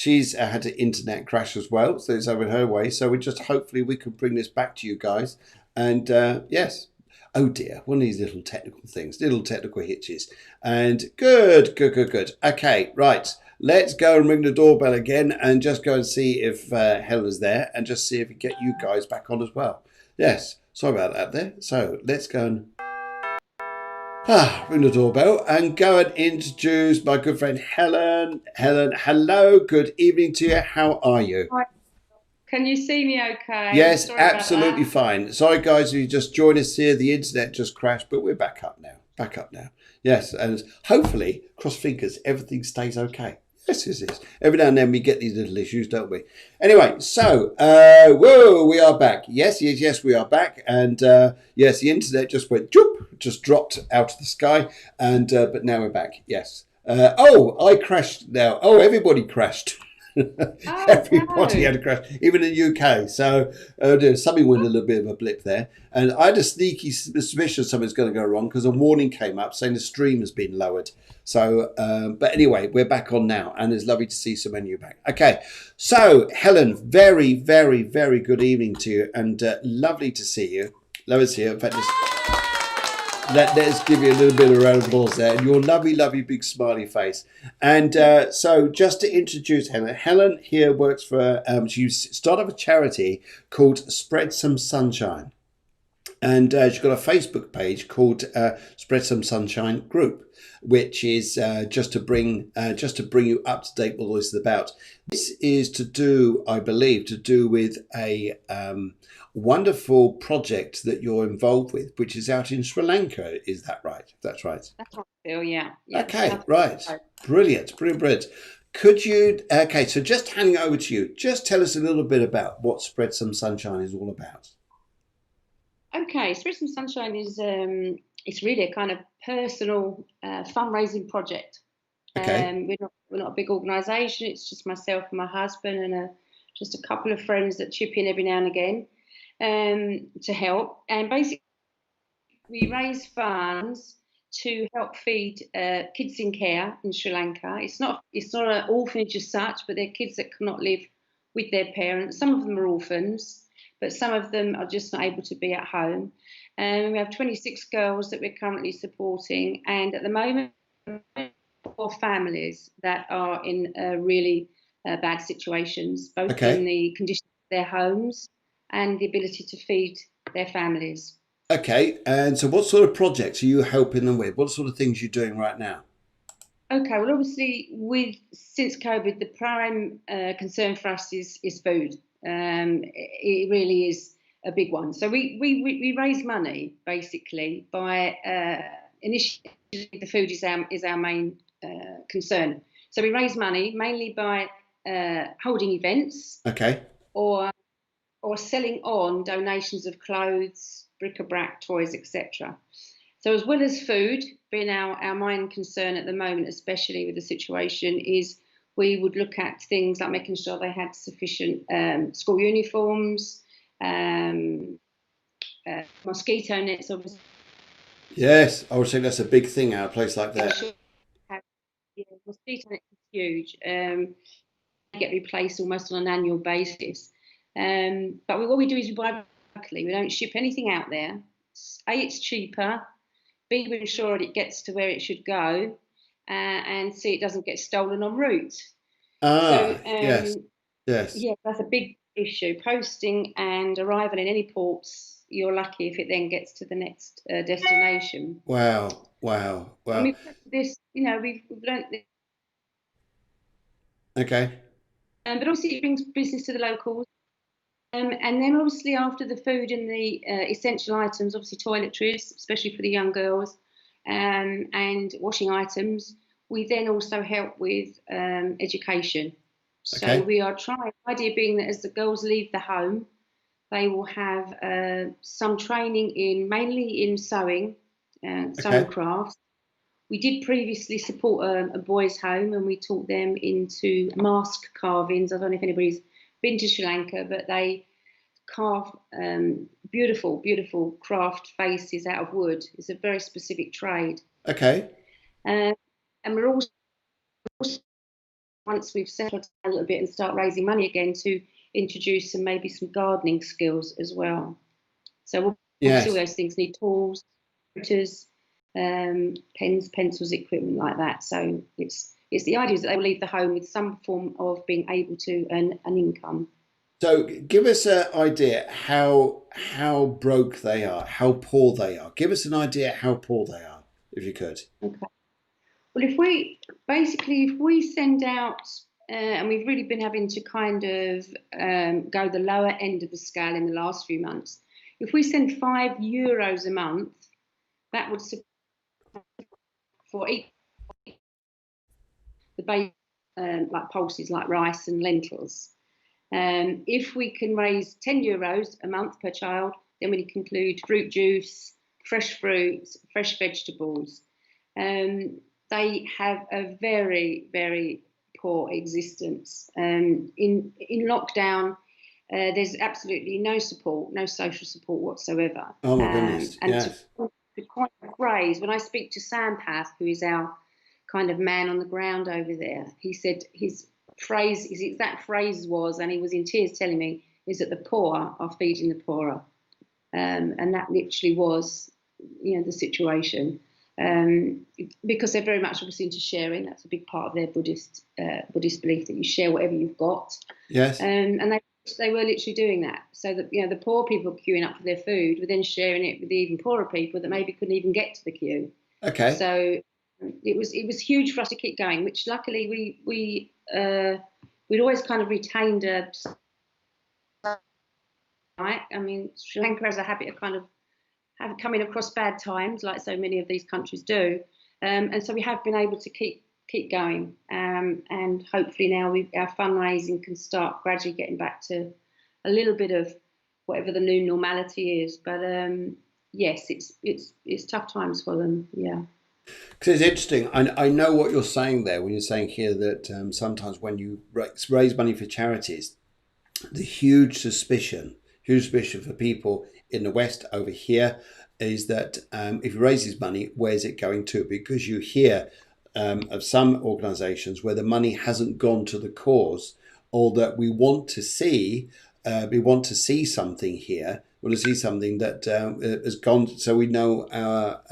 she's had an internet crash as well, so it's over her way. So we just hopefully we can bring this back to you guys. And yes, oh dear, one of these little technical things, little technical hitches. And good, good, good, good. Okay, right. Let's go and ring the doorbell again and just go and see if Helen's there and just see if we get you guys back on as well. Yes, sorry about that there. So let's go and ring the doorbell and go and introduce my good friend Helen. Helen, hello, good evening to you. How are you? Hi. Can you see me okay? I'm Yes, sorry about absolutely that. fine. Sorry, guys, if you just joined us here. The internet just crashed, but we're back up now. Back up now. Yes, and hopefully, cross fingers, everything stays okay. Yes, yes, yes. Every now and then we get these little issues, don't we? Anyway, so, whoa, we are back. Yes, yes, yes, we are back. And yes, the internet just went, joop, just dropped out of the sky. And but now we're back. Yes. Oh, I crashed now. Oh, everybody crashed. Oh Everybody no. had a crash, even in the UK. So something went a little bit of a blip there. And I had a sneaky suspicion something's going to go wrong because a warning came up saying the stream has been lowered. So, but anyway, we're back on now, and it's lovely to see so many of you back. Okay, so Helen, very, very, very good evening to you, and lovely to see you. Lovely to see you. In fact, let's give you a little bit of a round of applause there. And your lovely, lovely big smiley face. And so just to introduce Helen, Helen here works for, she started up a charity called Spread Some Sunshine. And she's got a Facebook page called Spread Some Sunshine Group, which is just to bring you up to date with what this is about. This is to do, I believe, to do with a wonderful project that you're involved with, which is out in Sri Lanka. Is that right? That's right. That's how I feel, yeah. Yeah, the Okay, South right. Coast. Brilliant, brilliant, brilliant. Could you, okay, so just handing over to you, just tell us a little bit about what Spread Some Sunshine is all about. Okay, Spirit and Sunshine is it's really a kind of personal fundraising project. Okay, We're not a big organisation. It's just myself and my husband and just a couple of friends that chip in every now and again to help. And basically, we raise funds to help feed kids in care in Sri Lanka. It's not an orphanage as such, but they're kids that cannot live with their parents. Some of them are orphans, but some of them are just not able to be at home. And we have 26 girls that we're currently supporting, and at the moment, for families that are in really bad situations, both in okay, the condition of their homes and the ability to feed their families. okay. And so what sort of projects are you helping them with? What sort of things are you doing right now? Okay, well, obviously, with since COVID, the prime concern for us is food. It really is a big one. So we raise money basically by initially the food is our main concern. So we raise money mainly by holding events Okay, or or selling on donations of clothes, bric-a-brac, toys, etc. So as well as food being our main concern at the moment, especially with the situation, is we would look at things like making sure they had sufficient school uniforms, um, mosquito nets, obviously. yes, I would say that's a big thing at a place like Make that. sure yeah, mosquito nets is huge. They get replaced almost on an annual basis. But what we do is we buy locally. We don't ship anything out there. A, it's cheaper. B, we ensure it gets to where it should go, and C, it doesn't get stolen en route. So, Ah, yes, yes. yeah, that's a big issue. Posting and arrival in any ports, you're lucky if it then gets to the next destination. Wow, wow, And wow. we've this, we've learnt this, Okay, but obviously it brings business to the locals. And then obviously after the food and the essential items, obviously toiletries, especially for the young girls, and washing items, we then also help with education. So okay, we are trying, the idea being that as the girls leave the home, they will have some training in mainly in sewing okay, crafts. We did previously support a boys' home and we taught them into mask carvings. I don't know if anybody's been to Sri Lanka, but they carve beautiful, beautiful craft faces out of wood. It's a very specific trade. okay. Uh, and we're also once we've settled down a little bit and start raising money again, to introduce maybe some gardening skills as well. So obviously all Yes. those things need tools, printers, pens, pencils, equipment like that. So it's the idea is that they will leave the home with some form of being able to earn an income. So give us an idea how broke they are, how poor they are. Give us an idea how poor they are, if you could. Okay. Well, if we send out, and we've really been having to kind of go the lower end of the scale in the last few months. If we send €5 a month, that would support for each the base, like pulses like rice and lentils. If we can raise €10 a month per child, then we can include fruit juice, fresh fruits, fresh vegetables. They have a very, very poor existence. In lockdown, there's absolutely no support, no social support whatsoever. Oh my goodness. And Yes. to coin a phrase, when I speak to Sampath, who is our kind of man on the ground over there, he said his exact phrase was, and he was in tears telling me, is that the poor are feeding the poorer. And that literally was, the situation. Because they're very much obviously into sharing. That's a big part of their Buddhist belief, that you share whatever you've got. Yes. And they were literally doing that, so that the poor people queuing up for their food were then sharing it with the even poorer people that maybe couldn't even get to the queue. Okay. So it was huge for us to keep going, which luckily we'd always kind of retained a. Right, I mean, Sri Lanka has a habit of kind of coming across bad times, like so many of these countries do, and so we have been able to keep going, and hopefully now our fundraising can start gradually getting back to a little bit of whatever the new normality is. But yes, it's tough times for them. Yeah. Because it's interesting. I know what you're saying there when you're saying here that sometimes when you raise money for charities, the huge suspicion for people in the West over here is that if you raise this money, where's it going to? Because you hear of some organisations where the money hasn't gone to the cause, or that we want to see something here. We want to see something that has gone, so we know our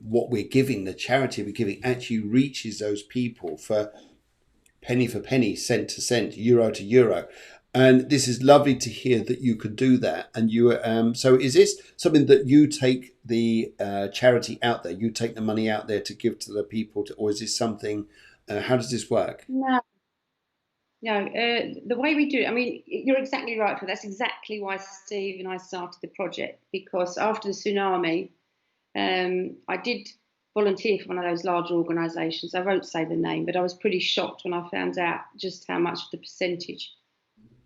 what we're giving, the charity we're giving, actually reaches those people for penny, cent to cent, euro to euro. And this is lovely to hear that you could do that. And you, so is this something that you take the charity out there? You take the money out there to give to the people, or is this something? How does this work? No, no. The way we do it, I mean, you're exactly right. That's exactly why Steve and I started the project, because after the tsunami, I did volunteer for one of those large organisations. I won't say the name, but I was pretty shocked when I found out just how much of the percentage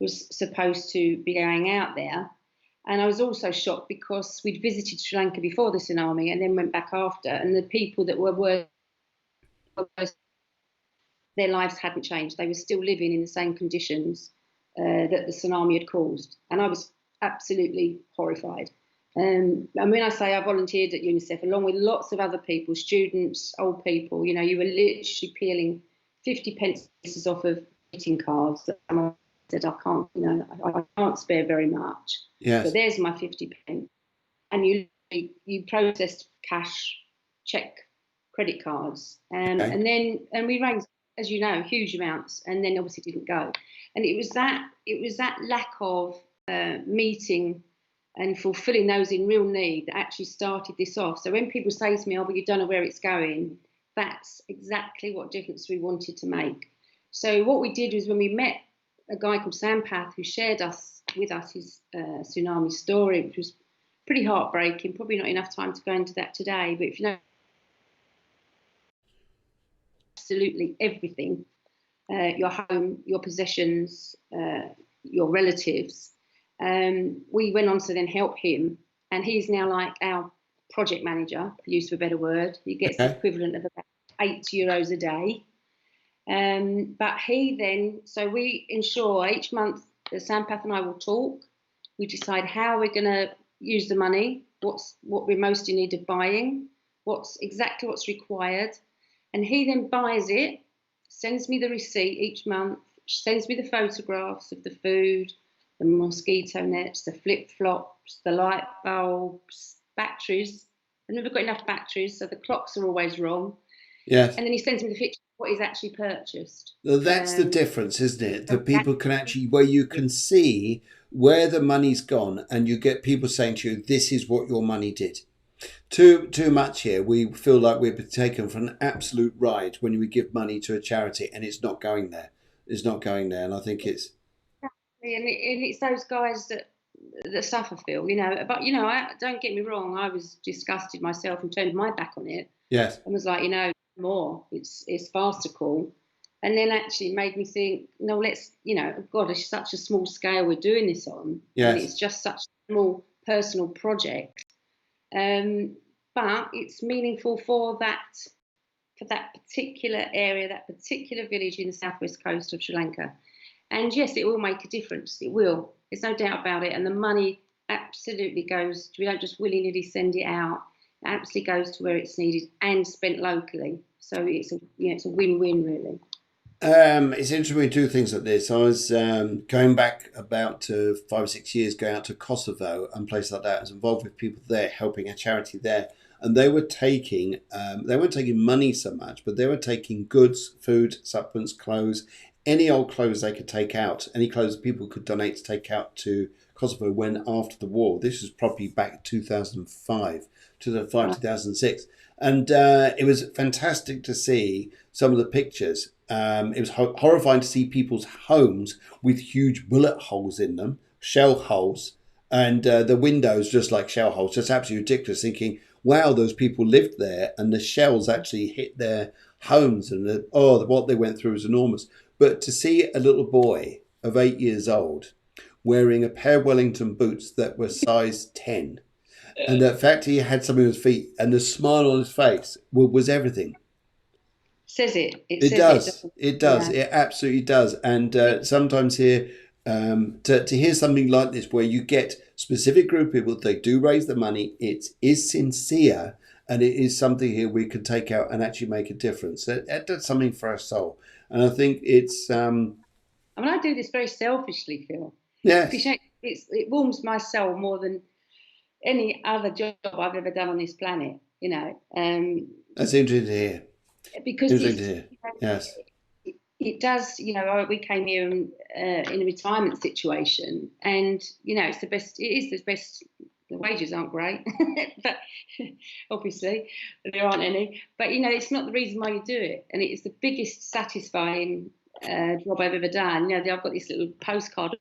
was supposed to be going out there. And I was also shocked because we'd visited Sri Lanka before the tsunami and then went back after, and the people that were their lives hadn't changed. They were still living in the same conditions that the tsunami had caused. And I was absolutely horrified. And when I say I volunteered at UNICEF, along with lots of other people, students, old people, you were literally peeling 50 pence off of greeting cards. And I said, I can't spare very much. Yes. But there's my 50 pence. And you processed cash, check, credit cards. Okay. And we raised, as you know, huge amounts, and then obviously didn't go. And it was that lack of meeting and fulfilling those in real need that actually started this off. So when people say to me, oh, but you don't know where it's going, that's exactly what difference we wanted to make. So what we did was, when we met a guy called Sampath, who shared with us his tsunami story, which was pretty heartbreaking, probably not enough time to go into that today, but if you know absolutely everything, your home, your possessions, your relatives, we went on to then help him, and he's now like our project manager, for use of a better word. He gets the equivalent of about €8 a day. But he then, so we ensure each month that Sampath and I will talk. We decide how we're going to use the money, what we're most in need of buying, what's required, and he then buys it sends me the receipt each month, sends me the photographs of the food, the mosquito nets, the flip-flops, the light bulbs, batteries. I've never got enough batteries, so the clocks are always wrong. Yes. And then he sends me the picture of what he's actually purchased. Well, that's the difference, isn't it? That people can actually, where you can see where the money's gone, and you get people saying to you, "This is what your money did." Too much here. We feel like we're taken for an absolute ride when we give money to a charity, and it's not going there. It's not going there, and I think it's And it's those guys that suffer, Phil. But don't get me wrong. I was disgusted myself and turned my back on it yes, and was like, more. It's farcical. And then actually made me think, no, let's, God, it's such a small scale we're doing this on, and yes. it's just such a small personal project. But it's meaningful for that particular area, that particular village in the southwest coast of Sri Lanka. And yes, it will make a difference. It will. There's no doubt about it. And the money absolutely goes. We don't just willy-nilly send it out. It absolutely goes to where it's needed and spent locally. So it's a win-win, really. It's interesting we do things like this. I was going back about 5 or 6 years, going out to Kosovo and places like that. I was involved with people there, helping a charity there, and they were taking they weren't taking money so much, but they were taking goods, food, supplements, clothes, any old clothes they could take out, any clothes people could donate to take out to Kosovo when after the war. This was probably back 2005, 2006. And it was fantastic to see some of the pictures. It was horrifying to see people's homes with huge bullet holes in them, shell holes, and the windows just like shell holes. Just absolutely ridiculous. Thinking, wow, those people lived there, and the shells actually hit their homes, and what they went through was enormous. But to see a little boy of 8 years old wearing a pair of Wellington boots that were size 10, and the fact he had something on his feet and the smile on his face was everything. Says it. It It says it. does. It does. It absolutely does. And sometimes here, to hear something like this, where you get specific group of people, they do raise the money. It is sincere, and it is something here we can take out and actually make a difference. It does something for our soul, and I think it's. I do this very selfishly, Phil. Yes. Because it warms my soul more than any other job I've ever done on this planet. That's interesting to hear. Because Interesting to hear. Yes. it does. We came here in a retirement situation, and it's the best. It is the best. The wages aren't great, but obviously there aren't any. But it's not the reason why you do it, and it's the biggest satisfying job I've ever done. I've got this little postcard,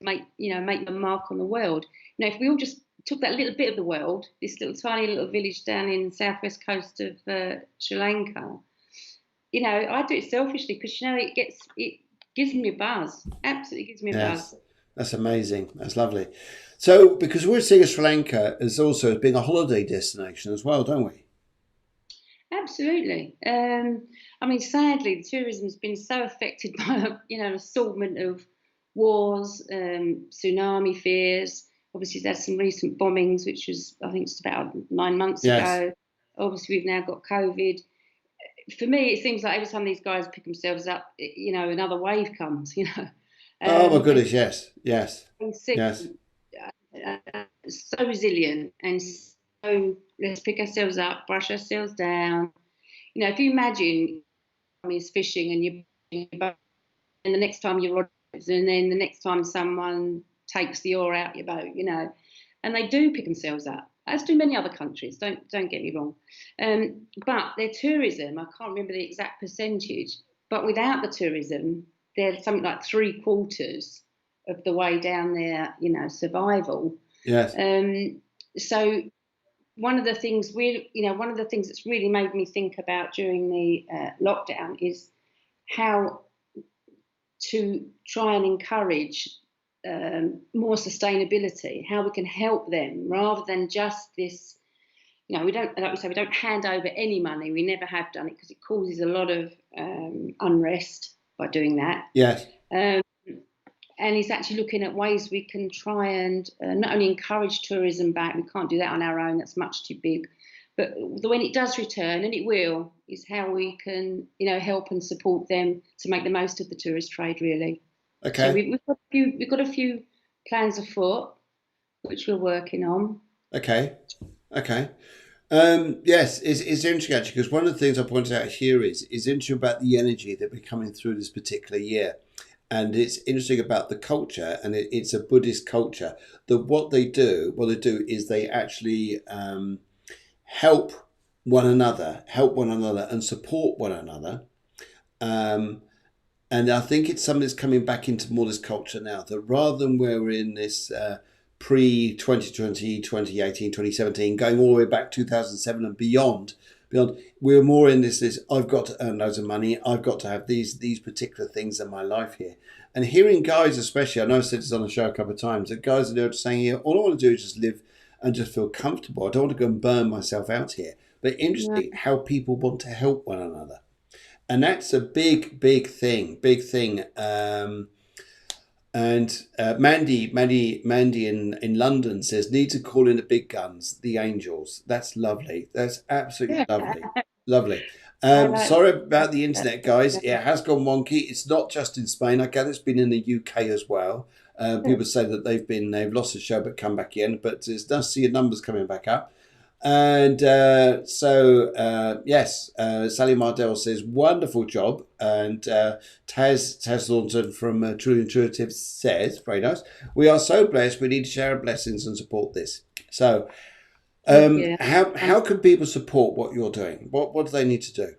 make my mark on the world. If we all just took that little bit of the world, this little tiny little village down in the southwest coast of Sri Lanka, I do it selfishly because it gives me a buzz. Absolutely gives me a buzz. That's amazing. That's lovely. So, because we're seeing Sri Lanka as also being a holiday destination as well, don't we? Absolutely. Sadly, the tourism's been so affected by an assortment of wars, tsunami fears. Obviously, there's some recent bombings, which was, I think, just about 9 months ago. Obviously, we've now got COVID. For me, it seems like every time these guys pick themselves up, another wave comes. Oh my goodness! Yes. So resilient and so let's pick ourselves up, brush ourselves down. If you imagine is fishing and and the next time you're and then the next time someone takes the oar out your boat, and they do pick themselves up, as do many other countries. Don't get me wrong, but their tourism, I can't remember the exact percentage, but without the tourism, they're something like 3/4 of the way down their survival. Yes. So one of the things that's really made me think about during the lockdown is how to try and encourage more sustainability, how we can help them rather than just this. We don't, like we say, we don't hand over any money. We never have done it because it causes a lot of unrest by doing that. Yes. And he's actually looking at ways we can try and not only encourage tourism back, we can't do that on our own, that's much too big, But when it does return, and it will, is how we can, help and support them to make the most of the tourist trade, really. So Okay. we've got a few plans afoot, which we're working on. Okay. Okay. Yes, it's interesting actually because one of the things I pointed out here is interesting about the energy that we're coming through this particular year, and it's interesting about the culture, and it's a Buddhist culture. That what they do is they actually help help one another, and support one another. Um, and I think it's something that's coming back into more this culture now. That rather than where we're in this pre 2020, 2018, 2017, going all the way back 2007 and beyond, we're more in this. I've got to earn loads of money. I've got to have these particular things in my life here. And hearing guys, especially, I know I said this on the show a couple of times, that guys are saying, "Here, all I want to do is just live and just feel comfortable. I don't want to go and burn myself out here." But Yeah, interesting how people want to help one another, and that's a big thing, big thing. And Mandy in London says, need to call in the big guns, the angels. That's lovely. That's absolutely yeah, lovely, lovely. I like Sorry about the that. internet, guys. It has gone wonky. It's not just in Spain. I gather it's been in the UK as well. People say that they've lost the show but come back in. But it's nice to see your numbers coming back up. And yes, Sally Mardell says, wonderful job. And Taz Thornton from Truly Intuitive says, very nice, we are so blessed. We need to share our blessings and support this. So, Thank you. how can people support what you're doing? What do they need to do?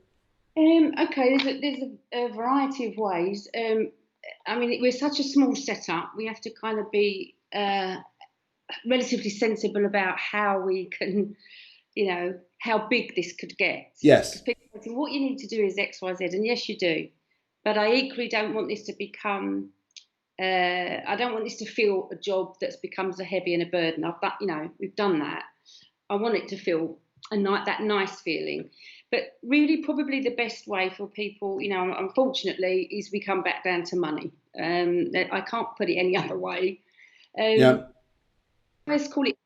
Okay, there's a variety of ways. I mean, we're such a small setup. We have to kind of be relatively sensible about how we can, how big this could get. Because Yes. people say, what you need to do is X, Y, Z, and yes, you do. But I equally don't want this to become. I don't want this to feel a job that becomes a heavy and a burden. We've done that. I want it to feel that nice feeling. But really, probably the best way for people, unfortunately, is we come back down to money. I can't put it any other way. Yeah. Let's call it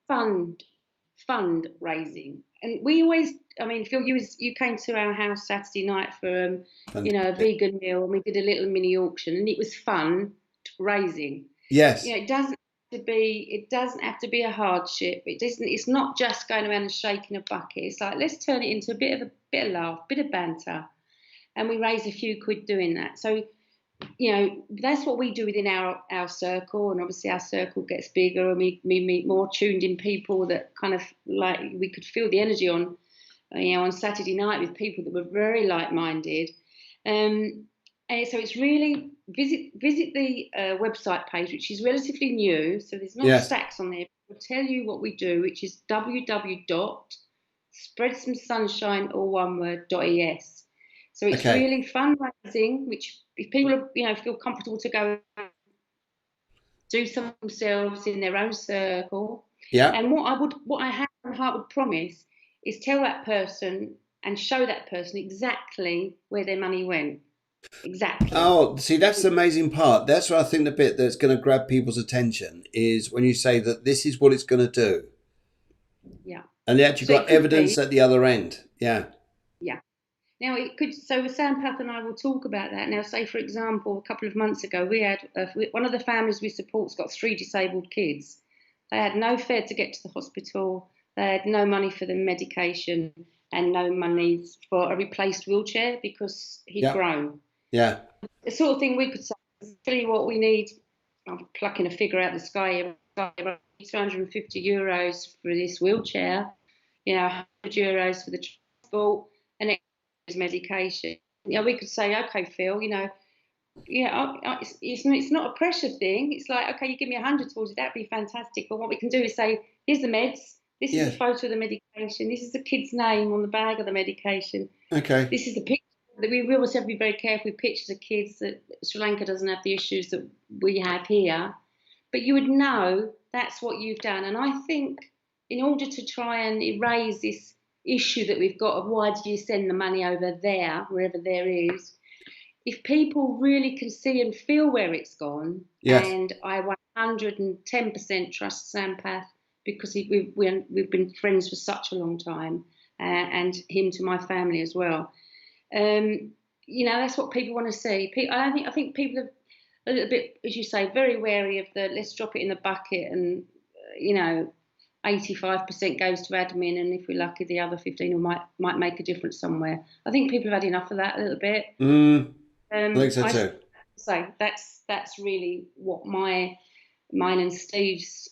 fundraising. And we always, I mean, Phil, you came to our house Saturday night for a Fantastic. vegan meal, and we did a little mini auction, and it was fun raising. Yes. It doesn't have to be a hardship. It's not just going around and shaking a bucket. It's like, let's turn it into a bit of laugh, bit of banter, and we raise a few quid doing that. So that's what we do within our circle, and obviously our circle gets bigger, and we meet more tuned in people that kind of like we could feel the energy on on Saturday night with people that were very like-minded. And so it's really visit the website page, which is relatively new, so there's not Yes. stacks on there. We'll tell you what we do, which is www.spreadsomesunshine, all one word, .es. So it's Okay. really fundraising, which if people feel comfortable to go do some themselves in their own circle. Yeah. And what I have on heart would promise is tell that person and show that person exactly where their money went. Exactly. Oh, see, that's the amazing part. That's what I think the bit that's going to grab people's attention is when you say that this is what it's going to do. Yeah. And they actually So it got could evidence be, at the other end. Yeah. yeah. Now it could. So Sam Path and I will talk about that. Now, say for example, a couple of months ago, we had one of the families we support's got 3 disabled kids. They had no fare to get to the hospital. They had no money for the medication and no money for a replaced wheelchair because he'd Yeah. grown. Yeah. The sort of thing we could say, tell you what we need. I'm plucking a figure out of the sky. €250 for this wheelchair. €100 for the transport, and extra medication. We could say, okay, Phil, it's not a pressure thing. It's like, okay, you give me 100 towards it, that'd be fantastic. But what we can do is say, here's the meds. This is a Yeah. photo of the medication. This is the kid's name on the bag of the medication. Okay. This is the picture. We always have to be very careful with pictures of kids. That Sri Lanka doesn't have the issues that we have here. But you would know that's what you've done. And I think in order to try and erase this issue that we've got of why do you send the money over there, wherever there is, if people really can see and feel where it's gone, Yes. and I 110% trust Sampath because we've been friends for such a long time, and him to my family as well. That's what people want to see. I think people are a little bit, as you say, very wary of the let's drop it in the bucket and, 85% goes to admin, and if we're lucky, the other 15 might make a difference somewhere. I think people have had enough of that a little bit. I think so I too. So that's really what mine and Steve's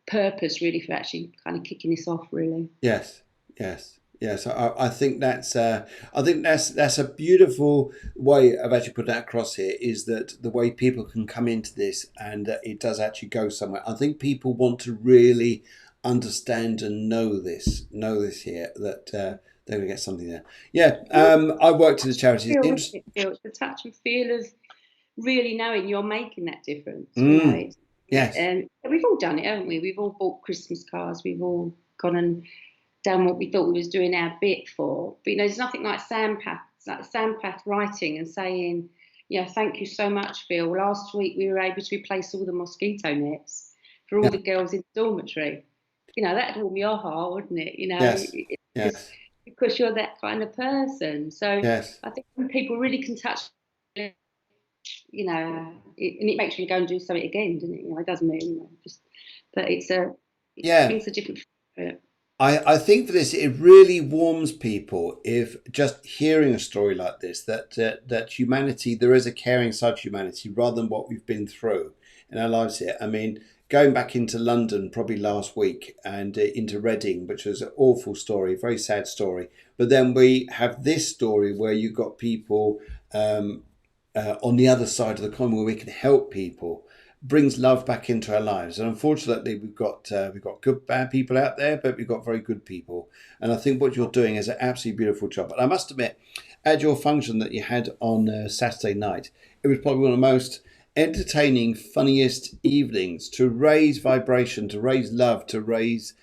purpose really for actually kind of kicking this off, really. Yes, yes, yes. I think that's that's a beautiful way of actually putting that across here. Is that the way people can come into this and it does actually go somewhere. I think people want to really understand and know this here that they're going to get something there. Yeah, I worked in the charities. It's the touch and feel of really knowing you're making that difference. Yes. We've all done it, haven't we? We've all bought Christmas cards. We've all gone and done what we thought we was doing our bit for. But there's nothing like Sampath writing and saying, thank you so much, Phil. Last week we were able to replace all the mosquito nets for all the girls in the dormitory. That'd warm your heart, wouldn't it? Yes. Because you're that kind of person. So Yes. I think when people really can touch, and it makes you go and do something again, doesn't it? It doesn't mean but it brings a different. I think for this, it really warms people if just hearing a story like this, that humanity, there is a caring side to humanity rather than what we've been through in our lives here. I mean, going back into London probably last week and into Reading, which was an awful story, very sad story. But then we have this story where you've got people on the other side of the coin where we can help people. Brings love back into our lives, and unfortunately we've got good bad people out there, but we've got very good people, and I think what you're doing is an absolutely beautiful job. And I must admit, at your function that you had on Saturday night, it was probably one of the most entertaining, funniest evenings to raise vibration, to raise love, to raise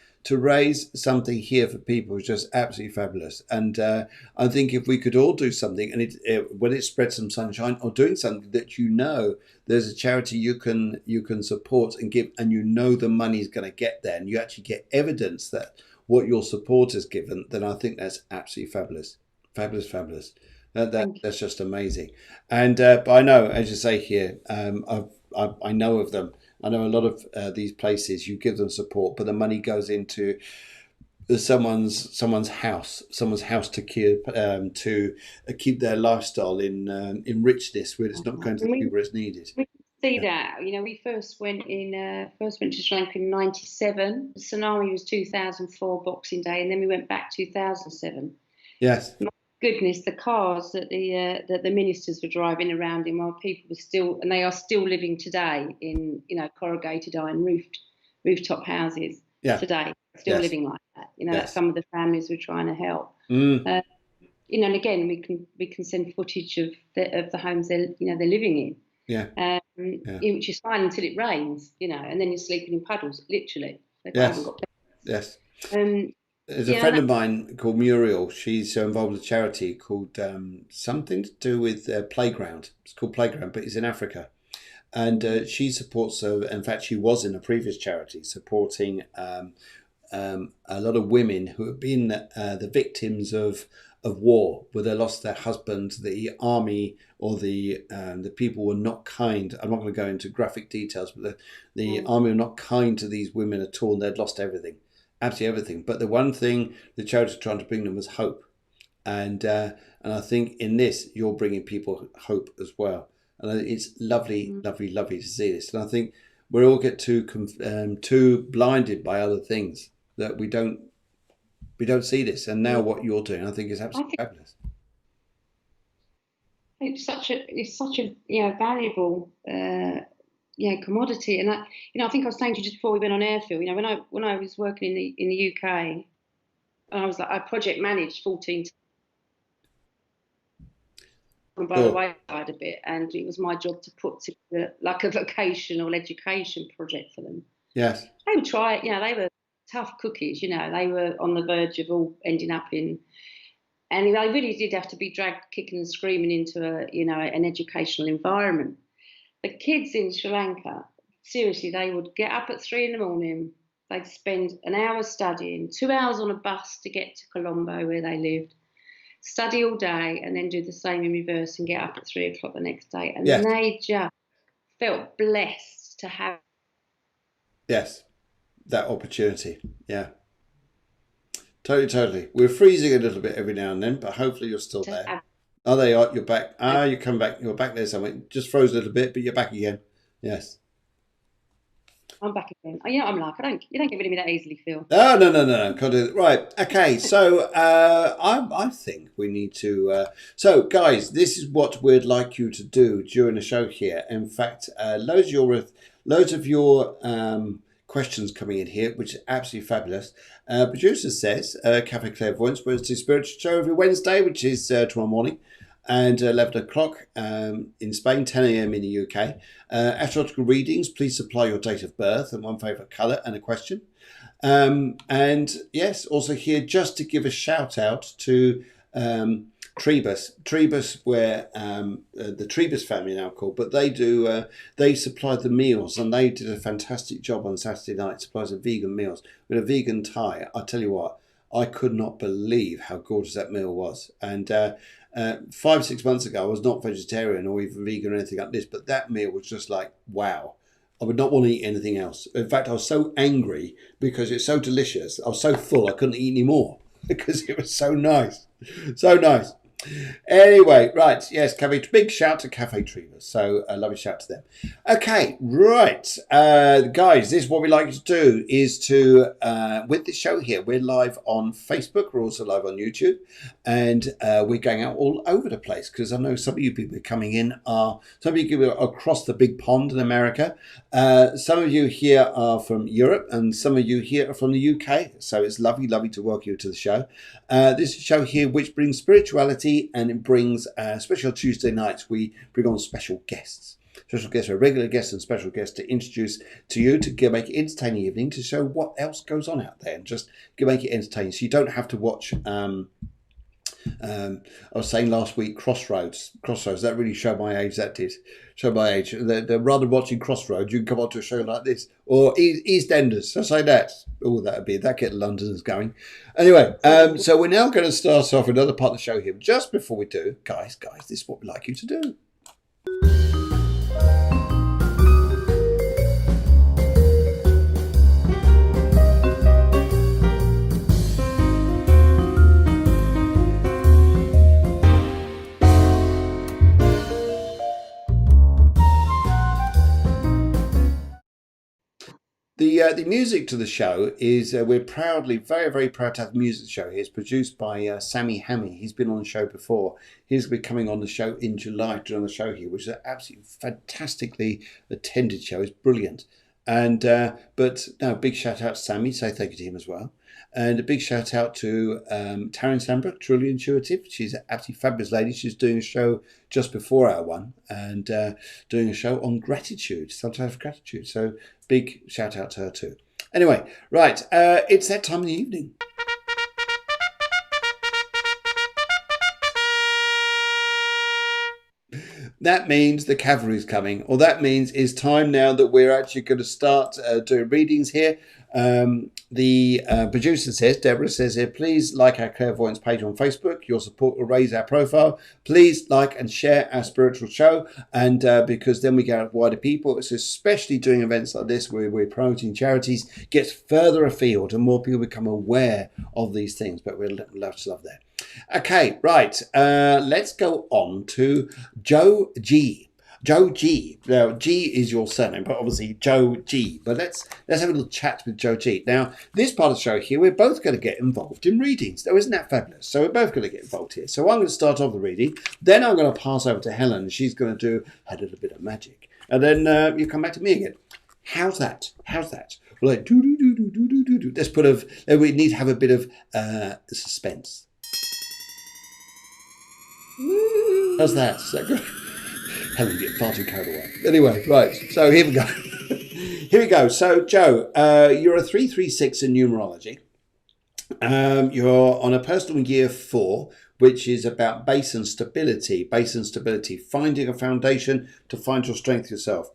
something here for people is just absolutely fabulous. And I think if we could all do something, and when it spreads some sunshine, or doing something that there's a charity you can support and give, and the money is going to get there, and you actually get evidence that what your support has given, then I think that's absolutely fabulous, fabulous. That's just amazing. And but I know, as you say here, I know of them. I know a lot of these places. You give them support, but the money goes into someone's house to keep their lifestyle in richness, where it's not going to the people where it's needed. We see that. We first went to Sri Lanka in '97. The tsunami was 2004 Boxing Day, and then we went back 2007. Yes. Goodness, the cars that the ministers were driving around in, while people were still, and they are still living today in corrugated iron rooftop houses today, still living like that. Some of the families were trying to help. And again, we can send footage of the homes they're living in. Which is fine until it rains, and then you're sleeping in puddles, literally. Yes. There's a friend of mine called Muriel. She's involved with a charity called something to do with Playground. It's called Playground, but it's in Africa. And she supports, in fact, she was in a previous charity supporting a lot of women who have been the victims of war, where they lost their husband, the army, or the people were not kind. I'm not going to go into graphic details, but the army were not kind to these women at all, and they'd lost everything. Absolutely everything. But the one thing the charity was trying to bring them was hope, and I think in this you're bringing people hope as well, and it's lovely to see this. And I think we all get too blinded by other things that we don't see this. And now what you're doing, I think, is absolutely fabulous. It's such a valuable commodity. And I think I was saying to you just before we went on air, Phil, when I was working in the UK, I project managed 14 by the wayside a bit, and it was my job to put together like a vocational education project for them. Yes. They would try it, they were tough cookies, they were on the verge of all ending up in, and they really did have to be dragged kicking and screaming into an educational environment. The kids in Sri Lanka, seriously, they would get up at 3 a.m, they'd spend an hour studying, 2 hours on a bus to get to Colombo where they lived, study all day, and then do the same in reverse and get up at 3 o'clock the next day. And Yes. they just felt blessed to have. Yes, that opportunity. Yeah. Totally. We're freezing a little bit every now and then, but hopefully you're still there. Oh, there you are. You're back. You come back. You're back there somewhere. Just froze a little bit, but you're back again. Yes. I'm back again. You know, I'm like, you don't get rid of me that easily, Phil. Oh, no. Can't do it. Right. Okay. So I think we need to. So, guys, this is what we'd like you to do during the show here. In fact, loads of your questions coming in here, which is absolutely fabulous. Producer says, Cafe Clairvoyance, Wednesday Spiritual Show every Wednesday, which is tomorrow morning, and 11 o'clock in Spain, 10 a.m. in the UK. Astrological readings, please supply your date of birth and one favourite colour and a question. And yes, also here, just to give a shout out to Trebus, where the Trebus family now called, but they supply the meals, and they did a fantastic job on Saturday night, supplies of vegan meals with a vegan Thai. I tell you what, I could not believe how gorgeous that meal was. And 5-6 months ago, I was not vegetarian or even vegan or anything like this, but that meal was just like, wow. I would not want to eat anything else. In fact, I was so angry because it's so delicious. I was so full, I couldn't eat any more because it was so nice. So nice. Anyway, right, yes, big shout to Cafe Trevor. So a lovely shout to them. Okay, right, guys, this is what we like to do is to, with the show here, we're live on Facebook, we're also live on YouTube, and we're going out all over the place because I know some of you people coming in some of you are across the big pond in America. Some of you here are from Europe, and some of you here are from the UK. So it's lovely to welcome you to the show. This is a show here which brings spirituality, and it brings special Tuesday nights. We bring on special guests, regular guests and special guests to introduce to you, to make it entertaining evening, to show what else goes on out there, and just make it entertaining. So you don't have to watch. I was saying last week, Crossroads. That really showed my age. That did show my age. Rather than watching Crossroads, you can come on to a show like this, or EastEnders. I say that. Oh, that get Londoners going. Anyway, so we're now going to start off another part of the show here. Just before we do, guys, this is what we'd like you to do. The music to the show is, we're proudly, very, very proud to have the music show here. It's produced by Sammy Hammy. He's been on the show before. He's going to be coming on the show in July to do the show here, which is an absolutely fantastically attended show. It's brilliant. And but no, big shout out to Sammy. Say thank you to him as well. And a big shout out to Taryn Sandbrook, Truly Intuitive. She's an absolutely fabulous lady. She's doing a show just before our one, and doing a show on gratitude, sometimes gratitude. So big shout out to her too. Anyway, right, it's that time of the evening. That means the cavalry's coming, or that means it's time now that we're actually going to start doing readings here. The producer says, Deborah says here, please like our Clairvoyance page on Facebook. Your support will raise our profile. Please like and share our spiritual show, and because then we get out wider people. It's especially doing events like this where we're promoting charities, gets further afield and more people become aware of these things. But we're love that. Okay, right. Let's go on to Joe G. Joe G. Now, G is your surname, but obviously Joe G. But let's have a little chat with Joe G. Now, this part of the show here, we're both going to get involved in readings. Now, isn't that fabulous? So we're both going to get involved here. So I'm going to start off the reading. Then I'm going to pass over to Helen. She's going to do a little bit of magic. And then you come back to me again. How's that? We're like, do. Let's we need to have a bit of suspense. How's that? Is that good? Helen get far too carried away. Anyway, right. So here we go. Here we go. So Joe, you're a 336 in numerology. You're on a personal year 4, which is about base and stability, finding a foundation to find your strength yourself.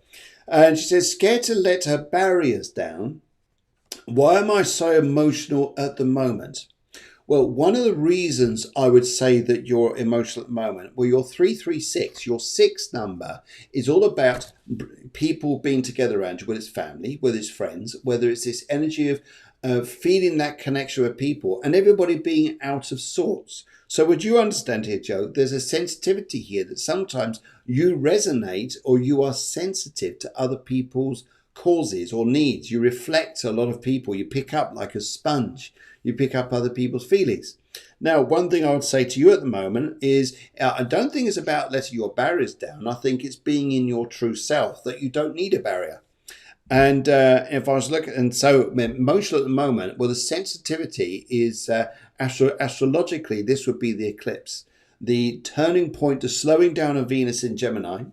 And she says, scared to let her barriers down, Why am I so emotional at the moment? Well, one of the reasons I would say that you're emotional at the moment, well, your 336, your six number, is all about people being together around you, whether it's family, whether it's friends, whether it's this energy of feeling that connection with people and everybody being out of sorts. So would you understand here, Joe, there's a sensitivity here that sometimes you resonate or you are sensitive to other people's causes or needs. You reflect a lot of people. You pick up like a sponge. You pick up other people's feelings. Now, one thing I would say to you at the moment is I don't think it's about letting your barriers down. I think it's being in your true self, that you don't need a barrier. And if I was looking, and so emotional at the moment, well, the sensitivity is astrologically, this would be the eclipse, the turning point, the slowing down of Venus in Gemini,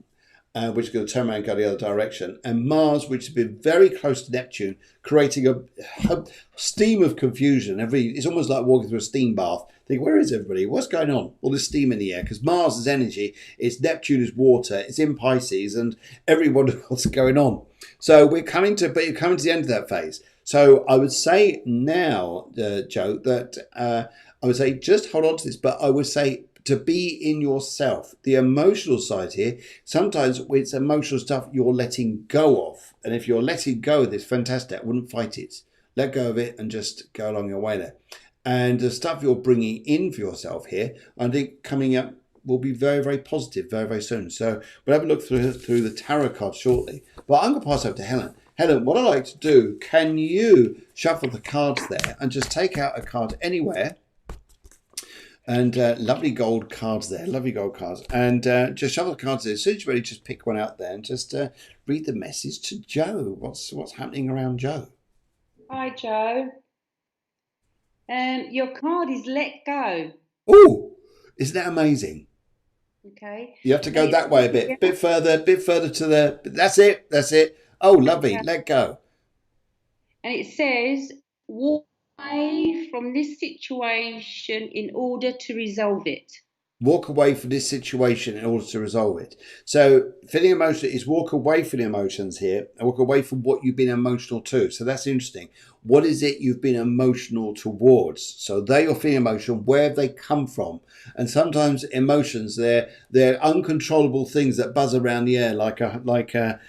which is going to turn around and go the other direction, and Mars, which has been very close to Neptune, creating a steam of confusion. It's almost like walking through a steam bath. Think, where is everybody? What's going on? All this steam in the air, because Mars is energy, it's Neptune is water, it's in Pisces, and everyone knows what's going on. So we're coming to the end of that phase. So I would say now, Joe, that I would say just hold on to this, but I would say to be in yourself. The emotional side here, sometimes it's emotional stuff you're letting go of. And if you're letting go of this, fantastic. I wouldn't fight it. Let go of it and just go along your way there. And the stuff you're bringing in for yourself here, I think coming up will be very, very positive very, very soon. So we'll have a look through the tarot cards shortly. But I'm going to pass over to Helen. Helen, what I like to do, can you shuffle the cards there and just take out a card anywhere? And lovely gold cards there, lovely gold cards. And just shuffle the cards there. As soon as you're ready, just pick one out there and just read the message to Joe. What's happening around Joe? Hi, Joe. Your card is let go. Oh, isn't that amazing? Okay. You have to go that way a bit further to the. That's it. Oh, lovely. Okay. Let go. And it says, walk away from this situation in order to resolve it. Walk away from this situation in order to resolve it. So feeling emotional is walk away from the emotions here and walk away from what you've been emotional to. So that's interesting. What is it you've been emotional towards? So there you're feeling emotional. Where have they come from? And sometimes emotions, they're uncontrollable things that buzz around the air like a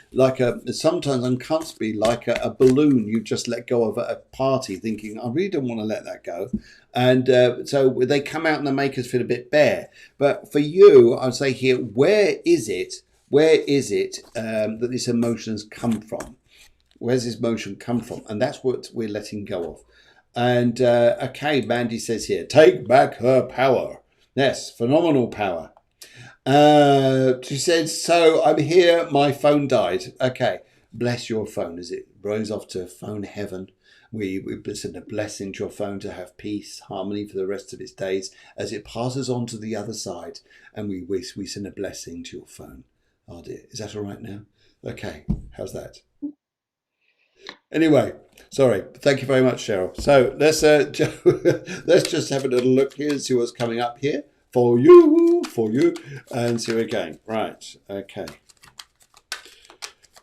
sometimes uncomfortably like a balloon you just let go of at a party, thinking, I really don't want to let that go. And so they come out and they make us feel a bit bare. But for you, I'd say here, where is it that this emotions come from? Where's this emotion come from? And that's what we're letting go of. And okay, Mandy says here, take back her power. Yes, phenomenal power. She said, so I'm here, my phone died. Okay, bless your phone as it rose off to phone heaven. We send a blessing to your phone to have peace, harmony for the rest of its days as it passes on to the other side. And we send a blessing to your phone. Oh dear, is that all right now? Okay, how's that? Anyway, sorry. Thank you very much, Cheryl. So let's let's just have a little look here and see what's coming up here for you, and see where we're going. Right, okay.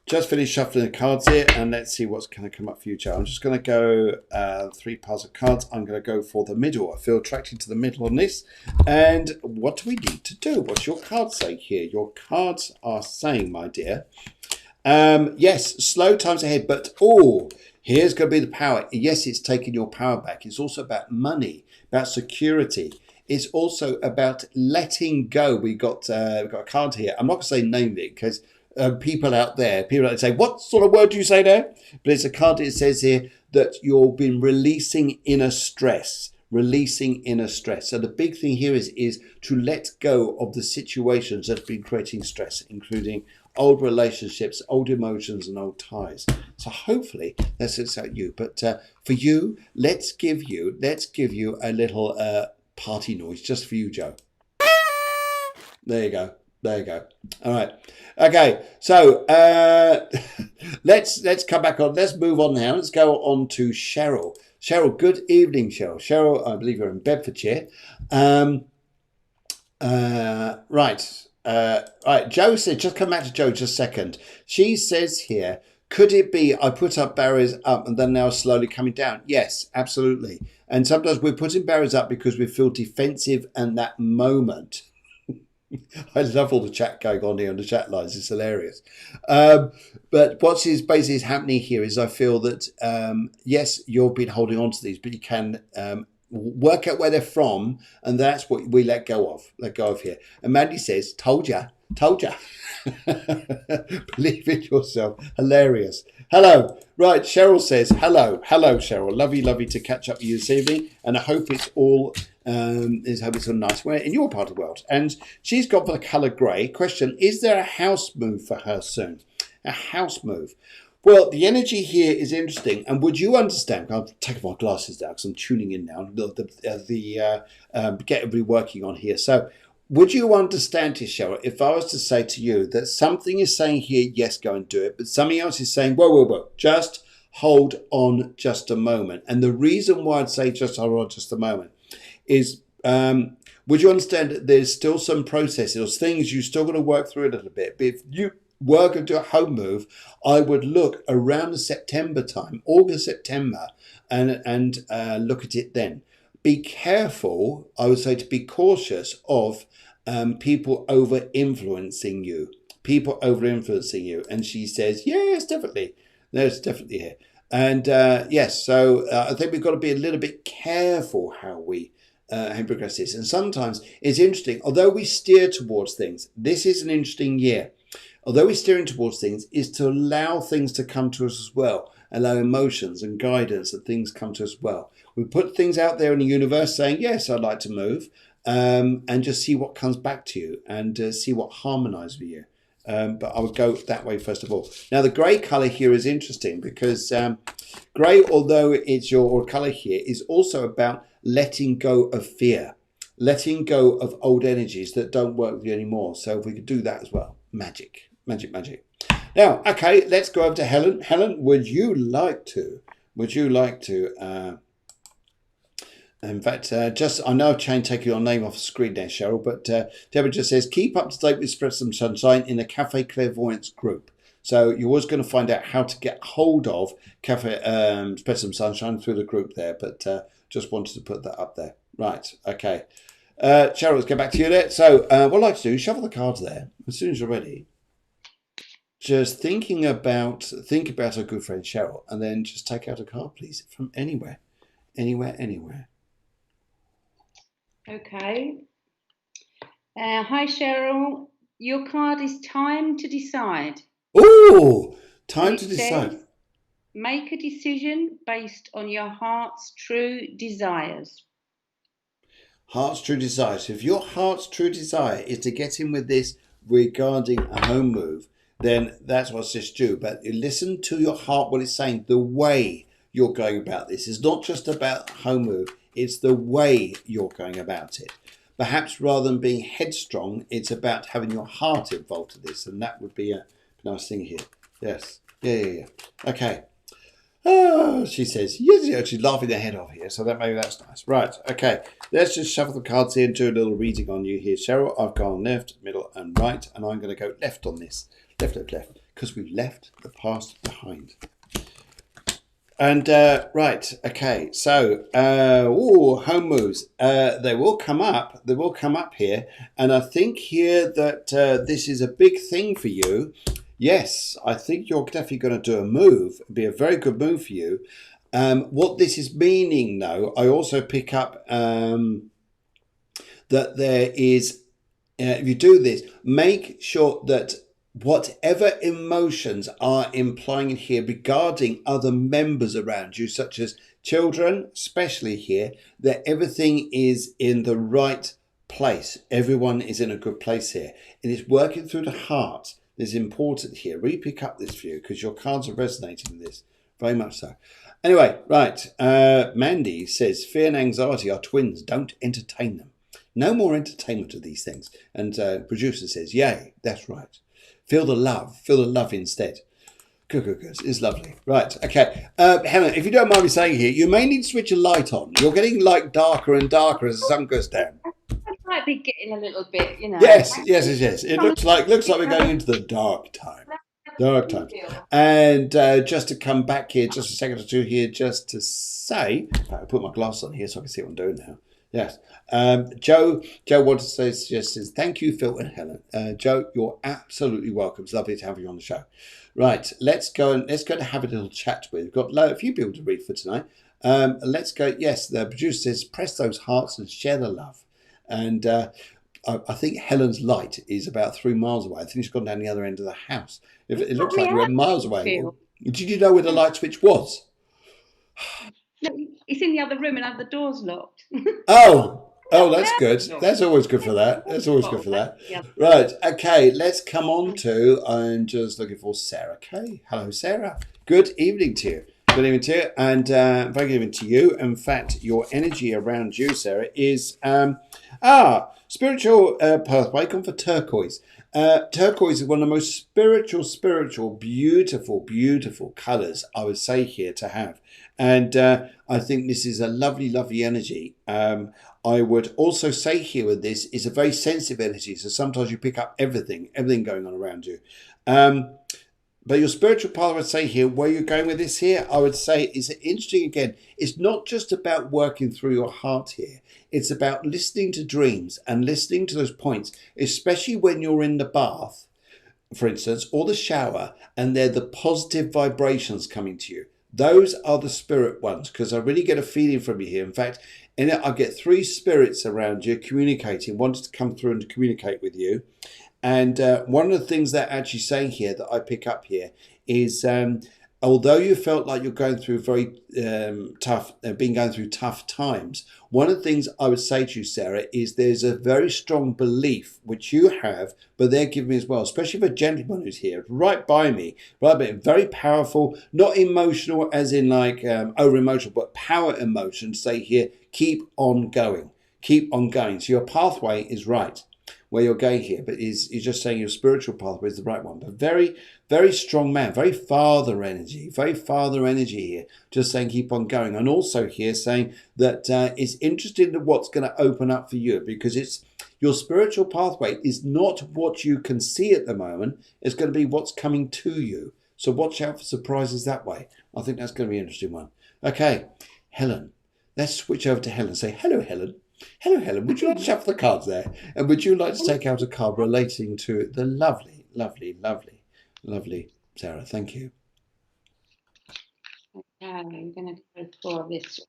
Just finished shuffling the cards here, and let's see what's going to come up for you, Joe. I'm just going to go 3 piles of cards. I'm going to go for the middle. I feel attracted to the middle on this. And what do we need to do? What's your cards say here? Your cards are saying, my dear, yes, slow times ahead, but here's going to be the power. Yes, it's taking your power back. It's also about money, about security. It's also about letting go. We've got a card here. I'm not going to say name it because people out there say, what sort of word do you say there? But it's a card that says here that you've been releasing inner stress. So the big thing here is to let go of the situations that have been creating stress, including old relationships, old emotions, and old ties. So hopefully that's about you. But for you, let's give you a little party noise just for you, Joe. There you go. All right. Okay. So let's come back on. Let's move on now. Let's go on to Cheryl. Cheryl, good evening, Cheryl. Cheryl, I believe you're in Bedfordshire. Right. Joe said, just come back to Joe just a second. She says here, Could it be I put up barriers up and then now slowly coming down? Yes, absolutely. And sometimes we're putting barriers up because we feel defensive in that moment. I love all the chat going on here on the chat lines. It's hilarious. But what's basically is happening here is I feel that, yes, you've been holding on to these, but you can work out where they're from. And that's what we let go of here. And Mandy says, told ya. Believe in yourself. Hilarious. Hello. Right. Cheryl says, hello. Hello, Cheryl. Lovely to catch up with you this evening. And I hope it's all nice. We're in your part of the world. And she's gone for the colour grey. Question, is there a house move for her soon? A house move. Well, the energy here is interesting. And would you understand? I'll take my glasses down because I'm tuning in now. Get everybody working on here. So would you understand this, Cheryl, if I was to say to you that something is saying here, yes, go and do it, but something else is saying, whoa, just hold on just a moment. And the reason why I'd say just hold on just a moment is, would you understand that there's still some processes or things you're still going to work through a little bit? But if you were going to do a home move, I would look around the September time, August, September, and look at it then. Be careful, I would say, to be cautious of people over-influencing you. And she says, yes, definitely. There's definitely here. And yes, so I think we've got to be a little bit careful how we progress this. And sometimes it's interesting, although we steer towards things, this is an interesting year. Although we're steering towards things, is to allow things to come to us as well. Allow emotions and guidance and things come to us as well. We put things out there in the universe saying, yes, I'd like to move, and just see what comes back to you and see what harmonizes with you. But I would go that way first of all. Now, the grey colour here is interesting because grey, although it's your colour here, is also about letting go of fear, letting go of old energies that don't work with you anymore. So if we could do that as well, magic. Now, okay, let's go over to Helen. Helen, would you like to? In fact, I know I've taken your name off the screen there, Cheryl, but Deborah just says, keep up to date with Spread Some Sunshine in the Cafe Clairvoyance group. So you're always going to find out how to get hold of Spread Some Sunshine through the group there, but just wanted to put that up there. Right, okay. Cheryl, let's get back to you there. So what I'd like to do is shuffle the cards there as soon as you're ready. Just think about our good friend Cheryl, and then just take out a card, please, from anywhere. Okay. Hi, Cheryl. Your card is time to decide. Oh, time to decide. Make a decision based on your heart's true desires. Heart's true desires. So if your heart's true desire is to get in with this regarding a home move, then that's what I suggest do. But you listen to your heart, what it's saying, the way you're going about this. It's not just about home move, it's the way you're going about it. Perhaps rather than being headstrong, it's about having your heart involved in this, and that would be a nice thing here. Yes. Yeah. Okay. Oh, she says, yes, she's laughing her head off here, so maybe that's nice. Right, okay. Let's just shuffle the cards here and do a little reading on you here, Cheryl. I've gone left, middle, and right, and I'm going to go left on this. Left, because we've left the past behind. And, right, okay, so, home moves. They will come up here, and I think here that this is a big thing for you. Yes, I think you're definitely going to do a move. It'd be a very good move for you. What this is meaning, though, I also pick up that there is, if you do this, make sure that whatever emotions are implying in here regarding other members around you, such as children, especially here, that everything is in the right place. Everyone is in a good place here. It is working through the heart. This is important here. Really pick up this for you because your cards are resonating with this. Very much so. Anyway, right. Mandy says, fear and anxiety are twins. Don't entertain them. No more entertainment of these things. And producer says, yay, that's right. Feel the love. Feel the love instead. Good. It's lovely. Right. Okay. Helen, if you don't mind me saying here, you may need to switch a light on. You're getting like darker and darker as the sun goes down. Might be getting a little bit, Yes. It looks like we're going into the dark time. Dark times. And just to come back here, just a second or two here, just to say, I put my glass on here so I can see what I'm doing now. Yes. Joe wanted to say, says, thank you, Phil and Helen. Joe, you're absolutely welcome. It's lovely to have you on the show. Right, let's go and have a little chat with. We've got a few people to read for tonight. Let's go. Yes, the producer says, press those hearts and share the love. And I think Helen's light is about 3 miles away. I think she's gone down the other end of the house. It looks like you're miles away. Did you know where the light switch was? No, it's in the other room and the door's locked. Oh, that's good. That's always good for that. That's always good for that. Right. Okay. Let's come on to. I'm just looking for Sarah Kay. Hello, Sarah. Good evening to you. Good evening to you, and very good evening to you. In fact, your energy around you, Sarah, is spiritual pathway. Come for turquoise. Turquoise is one of the most spiritual, beautiful colours I would say here to have. And I think this is a lovely energy. I would also say here with this is a very sensitive energy. So sometimes you pick up everything going on around you. But your spiritual path, I would say here, where you're going with this here, I would say is interesting again. It's not just about working through your heart here. It's about listening to dreams and listening to those points, especially when you're in the bath, for instance, or the shower, and they're the positive vibrations coming to you. Those are the spirit ones, because I really get a feeling from you here. In fact, in it, I get 3 spirits around you communicating, wanting to come through and to communicate with you. And one of the things they're actually saying here that I pick up here is, although you felt like you're going through going through tough times, one of the things I would say to you, Sarah, is there's a very strong belief, which you have, but they're giving me as well, especially for a gentleman who's here, right by me, very powerful, not emotional as in like over-emotional, but power emotion, say here, keep on going. So your pathway is right where you're going here, but he's just saying your spiritual pathway is the right one. But very strong man, very father energy here, just saying keep on going. And also here saying that it's interesting to what's going to open up for you, because it's your spiritual pathway is not what you can see at the moment. It's going to be what's coming to you. So watch out for surprises that way. I think that's going to be an interesting one. Okay, Helen. Let's switch over to Helen. Say, hello, Helen. Hello, Helen. Would you like to shuffle the cards there? And would you like to take out a card relating to the lovely Sarah? Thank you. Okay, I'm going to go for this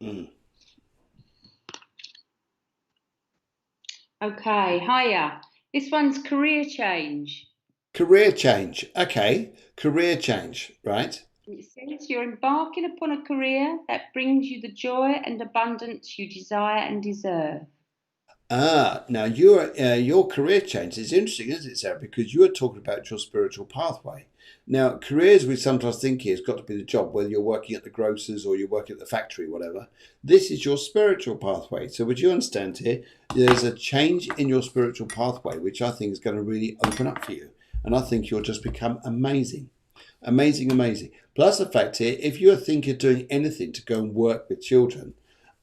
one. Okay, hiya. This one's career change. Career change. Okay, career change. Right. It says you're embarking upon a career that brings you the joy and abundance you desire and deserve. Now your career change is interesting, isn't it, Sarah? Because you are talking about your spiritual pathway. Now, careers we sometimes think here has got to be the job, whether you're working at the grocers or you're working at the factory, whatever. This is your spiritual pathway. So would you understand here, there's a change in your spiritual pathway, which I think is going to really open up for you. And I think you'll just become amazing. Amazing. Plus the fact here, if you're thinking of doing anything to go and work with children,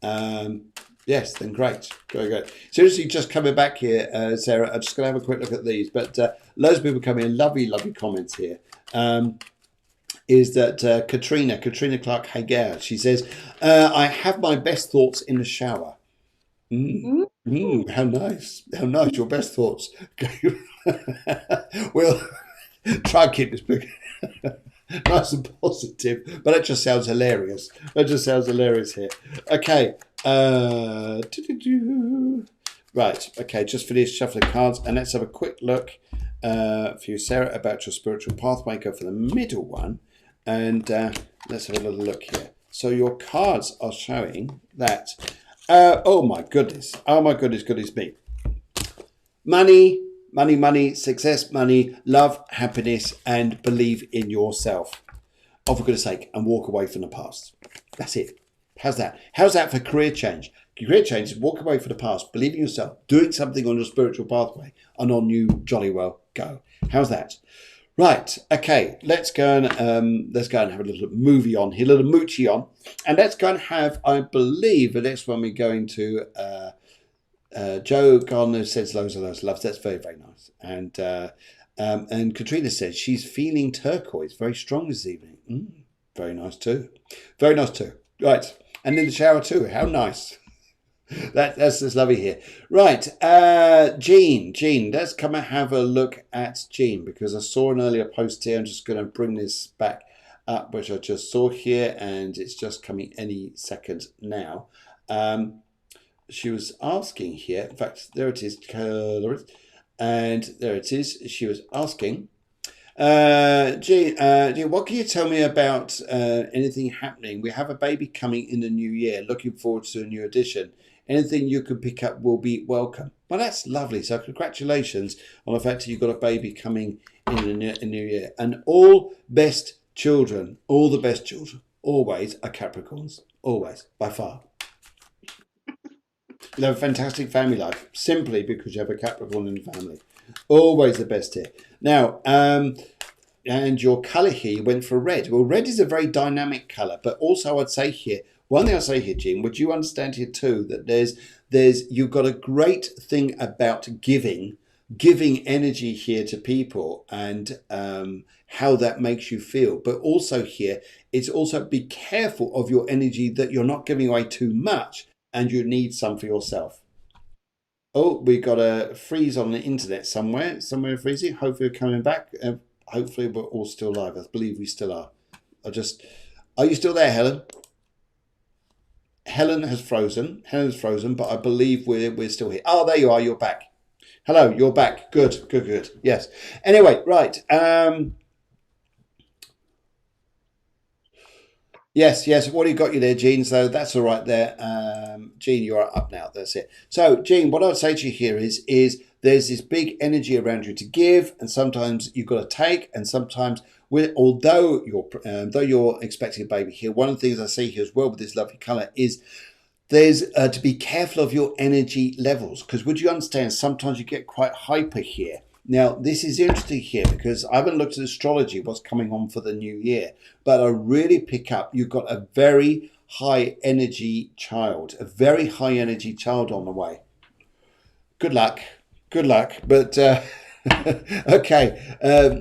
yes, then great. Go. Seriously, just coming back here, Sarah, I'm just going to have a quick look at these. But loads of people come in, lovely comments here. Is that Katrina Clark Hager? She says, I have my best thoughts in the shower. How nice. Your best thoughts. Well, try and keep this big. Nice and positive, but that just sounds hilarious. Here. Okay. Right. Okay. Just finish shuffling cards, and let's have a quick look for you, Sarah, about your spiritual pathway. Go for the middle one, and let's have a little look here. So your cards are showing that. Oh my goodness me. Money, success, money, love, happiness, and believe in yourself. Oh, for goodness sake, and walk away from the past. That's it. How's that? How's that for career change? Career change is walk away from the past, believe in yourself, doing something on your spiritual pathway, and on you jolly well go. How's that? Right. Okay. Let's go and have a little movie on here, a little moochie on, and let's go and have, I believe, the next one we're going to. Joe Gardner says loads of those loves. That's very, very nice. And And Katrina says she's feeling turquoise very strong this evening. Very nice too. Very nice too. Right. And in the shower too. How nice. That's just lovely here. Right. Jean, let's come and have a look at Jean, because I saw an earlier post here. I'm just going to bring this back up, which I just saw here, and it's just coming any second now. She was asking here, in fact, there it is, and there it is. She was asking, Jean, what can you tell me about anything happening? We have a baby coming in the new year. Looking forward to a new edition. Anything you can pick up will be welcome. Well, that's lovely. So congratulations on the fact that you've got a baby coming in the new year. And all the best children, always are Capricorns. Always, by far. You have a fantastic family life, simply because you have a Capricorn in the family. Always the best here. Now, and your colour here, you went for red. Well, red is a very dynamic colour, but also I'd say here, one thing I say here, Jean, would you understand here too, that you've got a great thing about giving energy here to people, and how that makes you feel. But also here, it's also be careful of your energy, that you're not giving away too much and you need some for yourself. Oh, we got a freeze on the internet somewhere freezing. Hopefully we're coming back. Hopefully we're all still live. I believe we still are. Are you still there, Helen? Helen has frozen, but I believe we're still here. Oh, there you are. You're back. Hello, you're back. Good. Yes. Anyway, right. Yes. What do you got you there, Jean? So that's all right there. Jean, you're up now. That's it. So, Jean, what I would say to you here is there's this big energy around you to give, and sometimes you've got to take, and sometimes, although you're expecting a baby here, one of the things I see here as well with this lovely colour is there's to be careful of your energy levels, because would you understand, sometimes you get quite hyper here. Now, this is interesting here because I haven't looked at astrology, what's coming on for the new year, but I really pick up you've got a very high energy child on the way. Good luck. But okay,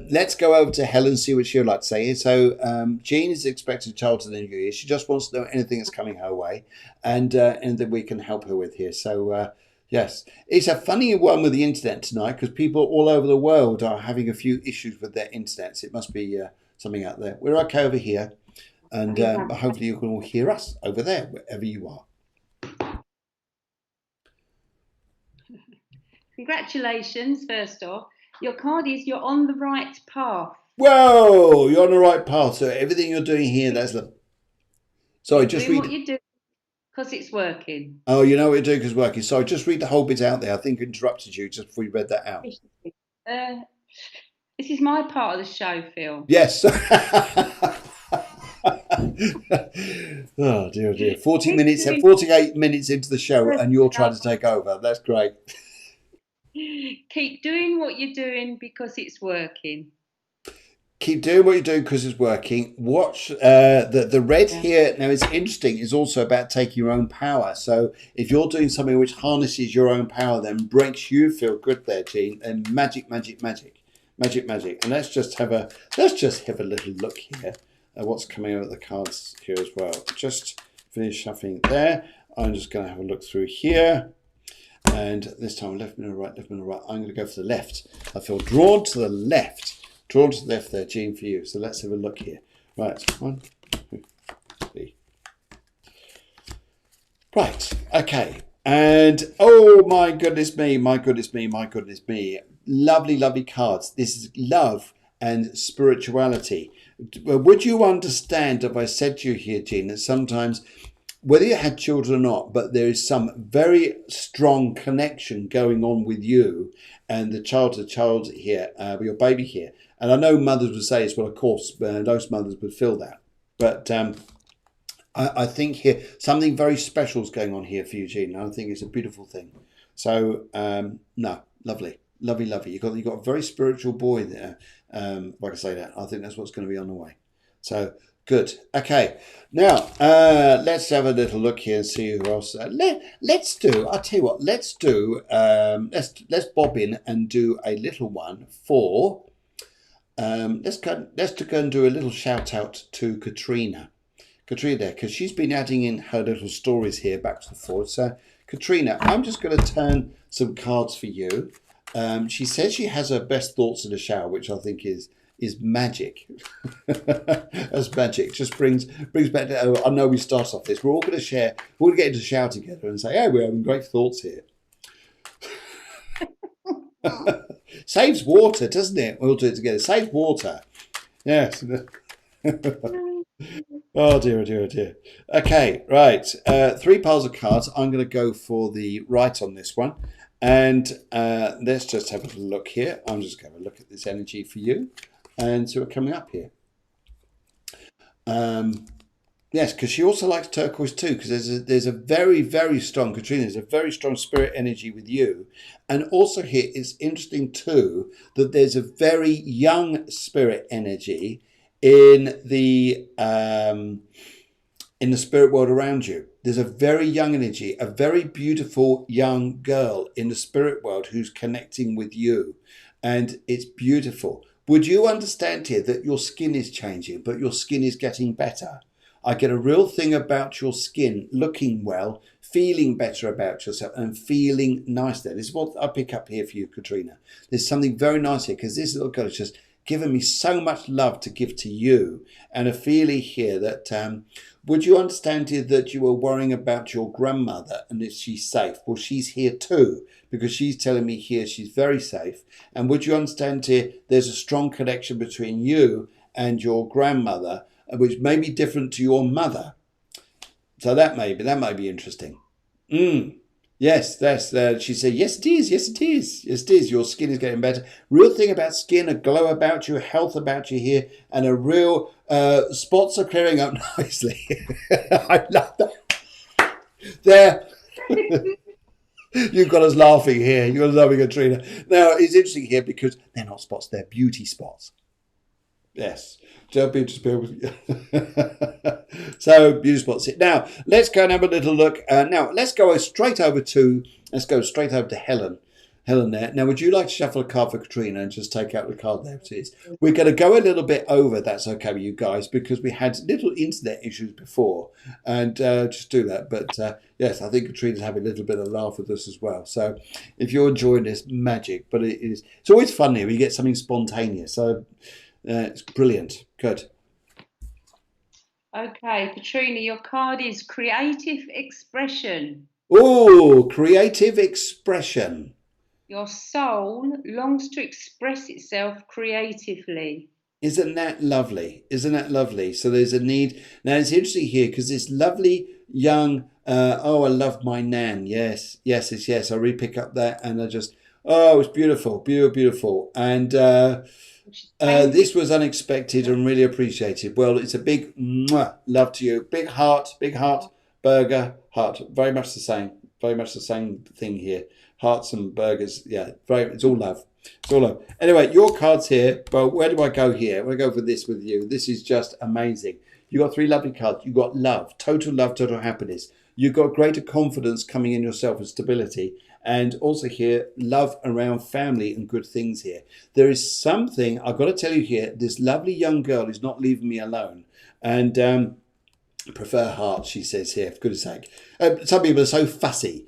let's go over to Helen, see what she would like to say. So Jean is expecting a child in the new year. She just wants to know anything that's coming her way, and that we can help her with here. So yes, it's a funny one with the internet tonight, because people all over the world are having a few issues with their internets. It must be something out there. We're okay over here, and hopefully you can all hear us over there, wherever you are. Congratulations, first off. Your card is you're on the right path. Whoa, you're on the right path. So everything you're doing here, that's the... Sorry, just read... what you do because it's working. Oh, you know what you're doing because it's working. Sorry, just read the whole bit out there. I think I interrupted you just before you read that out. This is my part of the show, Phil. Yes. Oh, dear. 48 minutes into the show and you're trying to take over. That's great. Keep doing what you're doing because it's working. Keep doing what you're doing because it's working. Watch the red here. Now, it's interesting. It's also about taking your own power. So if you're doing something which harnesses your own power, then makes you feel good there, Jean. And magic. And let's just have a little look here at what's coming out of the cards here as well. Just finish shuffling there. I'm just going to have a look through here. And this time, left, middle, right. I'm going to go for the left. I feel drawn to the left. There, Jean, for you. So let's have a look here. Right, 1, 2, 3. Right, okay. And, oh, my goodness me. Lovely cards. This is love and spirituality. Would you understand if I said to you here, Jean, that sometimes, whether you had children or not, but there is some very strong connection going on with you and the child here, your baby here. And I know mothers would say as well, of course, most mothers would feel that. But I think here, something very special is going on here for you, Jean. I think it's a beautiful thing. So, no, lovely. You've got a very spiritual boy there, if I can say that. I think that's what's going to be on the way. So, good. Okay. Now, let's have a little look here and see who else. Let's do, I'll tell you what, let's bob in and do a little one for let's go and do a little shout out to Katrina. Katrina, because she's been adding in her little stories here back and forth. So, Katrina, I'm just going to turn some cards for you. She says she has her best thoughts in the shower, which I think is magic. That's magic. Just brings back. I know we start off this. We're all going to share. We're going to get into the shower together and say, "Hey, we're having great thoughts here." Saves water, doesn't it? We'll do it together. Saves water. Yes. Oh dear, oh dear, oh dear. Okay, right. 3 piles of cards. I'm going to go for the right on this one. And let's just have a little look here. I'm just going to look at this energy for you and see what's coming up here. Yes, because she also likes turquoise too, because there's a very, very strong, Katrina, there's a very strong spirit energy with you. And also here, it's interesting too, that there's a very young spirit energy in the spirit world around you. There's a very young energy, a very beautiful young girl in the spirit world who's connecting with you. And it's beautiful. Would you understand here that your skin is changing, but your skin is getting better? I get a real thing about your skin looking well, feeling better about yourself and feeling nice there. This is what I pick up here for you, Katrina. There's something very nice here because this little girl is just given me so much love to give to you, and a feeling here that would you understand here that you were worrying about your grandmother and if she's safe? Well, she's here too, because she's telling me here she's very safe. And would you understand here there's a strong connection between you and your grandmother, which may be different to your mother. So that may be interesting. Yes, she said, yes, it is. Yes, it is. Yes, it is. Your skin is getting better. Real thing about skin, a glow about you, health about you here, and a real spots are clearing up nicely. I love that. There. You've got us laughing here. You're loving Katrina. Now, it's interesting here because they're not spots, they're beauty spots. Yes. So beauty spots. Now let's go and have a little look. Now let's go straight over to Helen. Helen there. Now, would you like to shuffle a card for Katrina and just take out the card there? It is. We're going to go a little bit over. That's okay with you guys because we had little internet issues before, and just do that. But yes, I think Katrina's having a little bit of laugh with us as well. So if you're enjoying this, magic. But it's always fun here. We get something spontaneous. So. It's brilliant. Good. Okay, Katrina, your card is creative expression. Oh, creative expression. Your soul longs to express itself creatively. Isn't that lovely? Isn't that lovely? So there's a need. Now it's interesting here because this lovely young, I love my nan. Yes. I really pick up that and I just, it's beautiful, beautiful. And, this was unexpected and really appreciated. Well, it's a big mwah, love to you. Big heart, burger, heart. Very much the same thing here. Hearts and burgers. Yeah, it's all love. It's all love. Anyway, your cards here. But where do I go here? I'm going to go for this with you. This is just amazing. You got 3 lovely cards. You got love, total happiness. You've got greater confidence coming in yourself and stability. And also here, love around family and good things here. There is something, I've got to tell you here, this lovely young girl is not leaving me alone. And prefer hearts, she says here, for goodness sake. Some people are so fussy,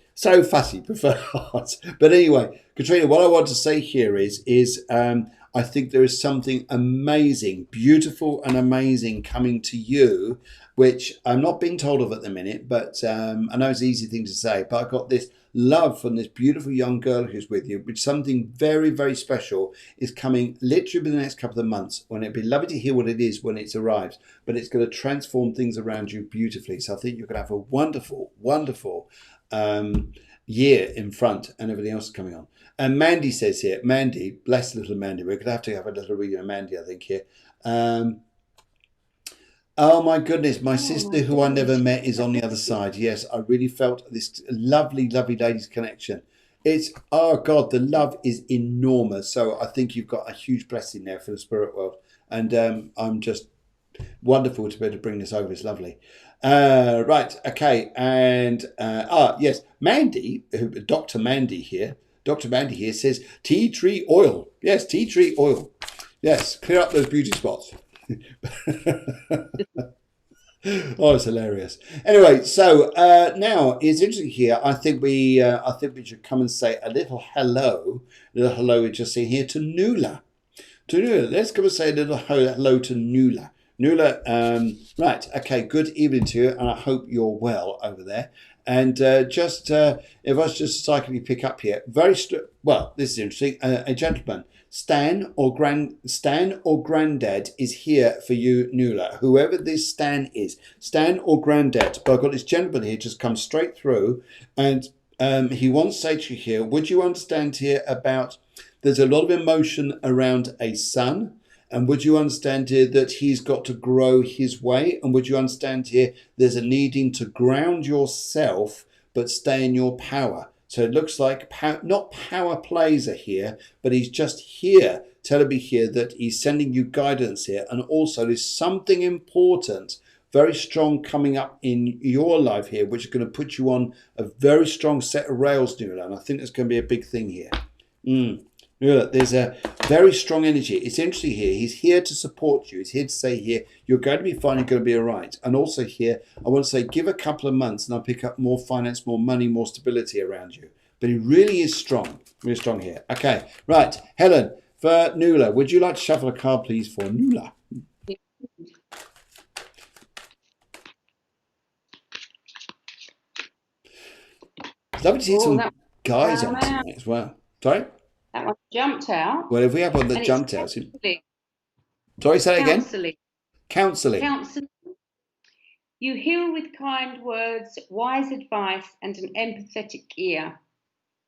prefer hearts. But anyway, Katrina, what I want to say here is I think there is something amazing, beautiful and amazing coming to you, which I'm not being told of at the minute, but I know it's an easy thing to say, but I've got this love from this beautiful young girl who's with you, which something very, very special is coming literally within the next couple of months, when it'd be lovely to hear what it is when it arrives, but it's going to transform things around you beautifully. So I think you're going to have a wonderful, wonderful year in front, and everything else is coming on. And Mandy says here, Mandy, bless little Mandy, we're going to have a little reading of Mandy, I think, here. Oh my goodness, my sister who I never met is on the other side. Yes, I really felt this lovely, lovely lady's connection. It's, oh God, the love is enormous. So I think you've got a huge blessing there for the spirit world. And I'm just wonderful to be able to bring this over. It's lovely. Right, okay. And, yes, Mandy, Dr. Mandy here says tea tree oil. Yes, tea tree oil. Yes, clear up those beauty spots. Oh, it's hilarious. Anyway, so now it's interesting here. I think we should come and say a little hello. A little hello we just see here to Nuala. To Nuala. Let's come and say a little hello to Nuala. Nuala, right, okay, good evening to you, and I hope you're well over there. And if I was just cyclically pick up here, well, this is interesting. A gentleman, Stan or Granddad is here for you, Nuala. Whoever this Stan is, Stan or Granddad. But I've got this gentleman here just come straight through, and he wants to say to you here, would you understand here about there's a lot of emotion around a son? And would you understand here that he's got to grow his way? And would you understand here there's a needing to ground yourself but stay in your power? So it looks like not power plays are here, but he's just here, telling me here that he's sending you guidance here. And also there's something important, very strong coming up in your life here, which is going to put you on a very strong set of rails, Nuala. And I think there's going to be a big thing here. Look, there's a very strong energy. It's interesting here. He's here to support you. He's here to say here, you're going to be fine, you're going to be all right. And also here, I want to say, give a couple of months and I'll pick up more finance, more money, more stability around you. But he really is strong. Really strong here. Okay, right. Helen, for Nuala, would you like to shuffle a card, please, for Nuala? It's lovely to see some guys on tonight as well. Sorry? That one jumped out. Well, if we have one that jumped out. Sorry, say that again? Counselling. Counselling. You heal with kind words, wise advice, and an empathetic ear.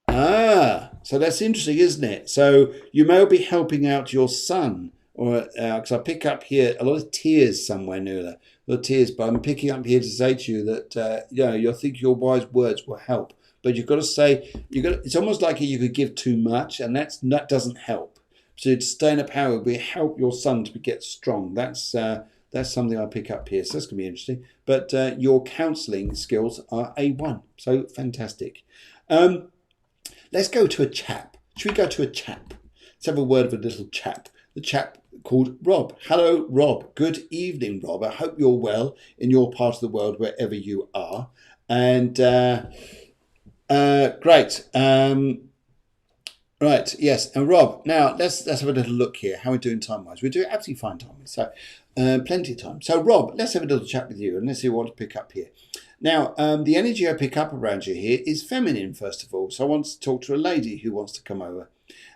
Ah, so that's interesting, isn't it? So you may be helping out your son, or because I pick up here a lot of tears somewhere, Nuala. A lot of tears, but I'm picking up here to say to you that you think your wise words will help. But you've got to say, it's almost like you could give too much, and that doesn't help. So to stay in the power will help your son to get strong. That's something I pick up here. So that's going to be interesting. But your counselling skills are A1. So fantastic. Let's go to a chap. Should we go to a chap? Let's have a word of a little chap. The chap called Rob. Hello, Rob. Good evening, Rob. I hope you're well in your part of the world, wherever you are. And... great. Right, yes. And Rob, now let's have a little look here. How are we doing time-wise? We're doing absolutely fine time-wise. So plenty of time. So Rob, let's have a little chat with you and let's see what to pick up here. Now, the energy I pick up around you here is feminine, first of all. So I want to talk to a lady who wants to come over.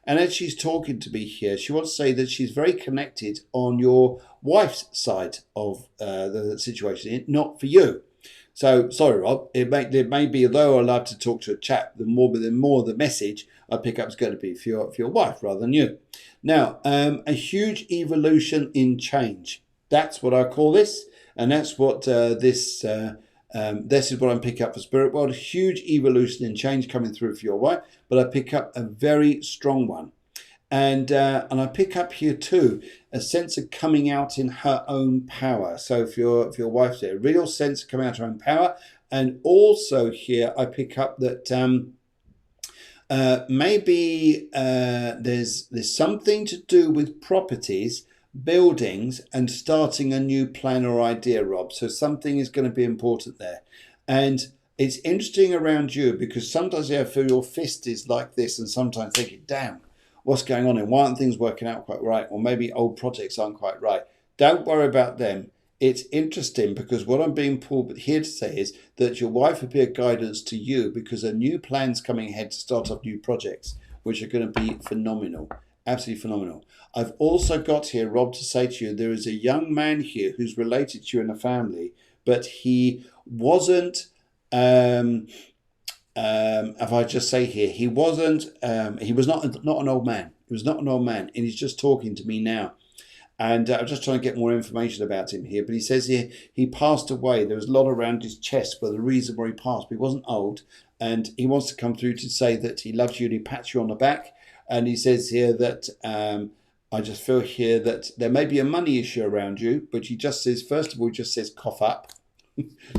And as she's talking to me here, she wants to say that she's very connected on your wife's side of the situation, not for you. So, sorry, Rob, it may be, although I love to talk to a chap, the more the message I pick up is going to be for your wife rather than you. Now, a huge evolution in change. That's what I call this. And that's what this is what I'm picking up for Spirit World. A huge evolution in change coming through for your wife. But I pick up a very strong one. And I pick up here too a sense of coming out in her own power. So for your wife's there, a real sense of coming out in her own power. And also here I pick up that maybe there's something to do with properties, buildings, and starting a new plan or idea, Rob. So something is going to be important there. And it's interesting around you because sometimes I feel your fist is like this and sometimes thinking, damn, what's going on and why aren't things working out quite right? Or maybe old projects aren't quite right. Don't worry about them. It's interesting because what I'm being pulled here to say is that your wife will be a guidance to you because a new plan's coming ahead to start off new projects, which are going to be phenomenal. Absolutely phenomenal. I've also got here, Rob, to say to you, there is a young man here who's related to you in the family, but he wasn't... if I just say here, he was not an old man. He was not an old man, and he's just talking to me now. And I'm just trying to get more information about him here. But he says here he passed away. There was a lot around his chest for the reason where he passed. But he wasn't old, and he wants to come through to say that he loves you and he pats you on the back. And he says here that I just feel here that there may be a money issue around you, but he just says, first of all, he just says cough up.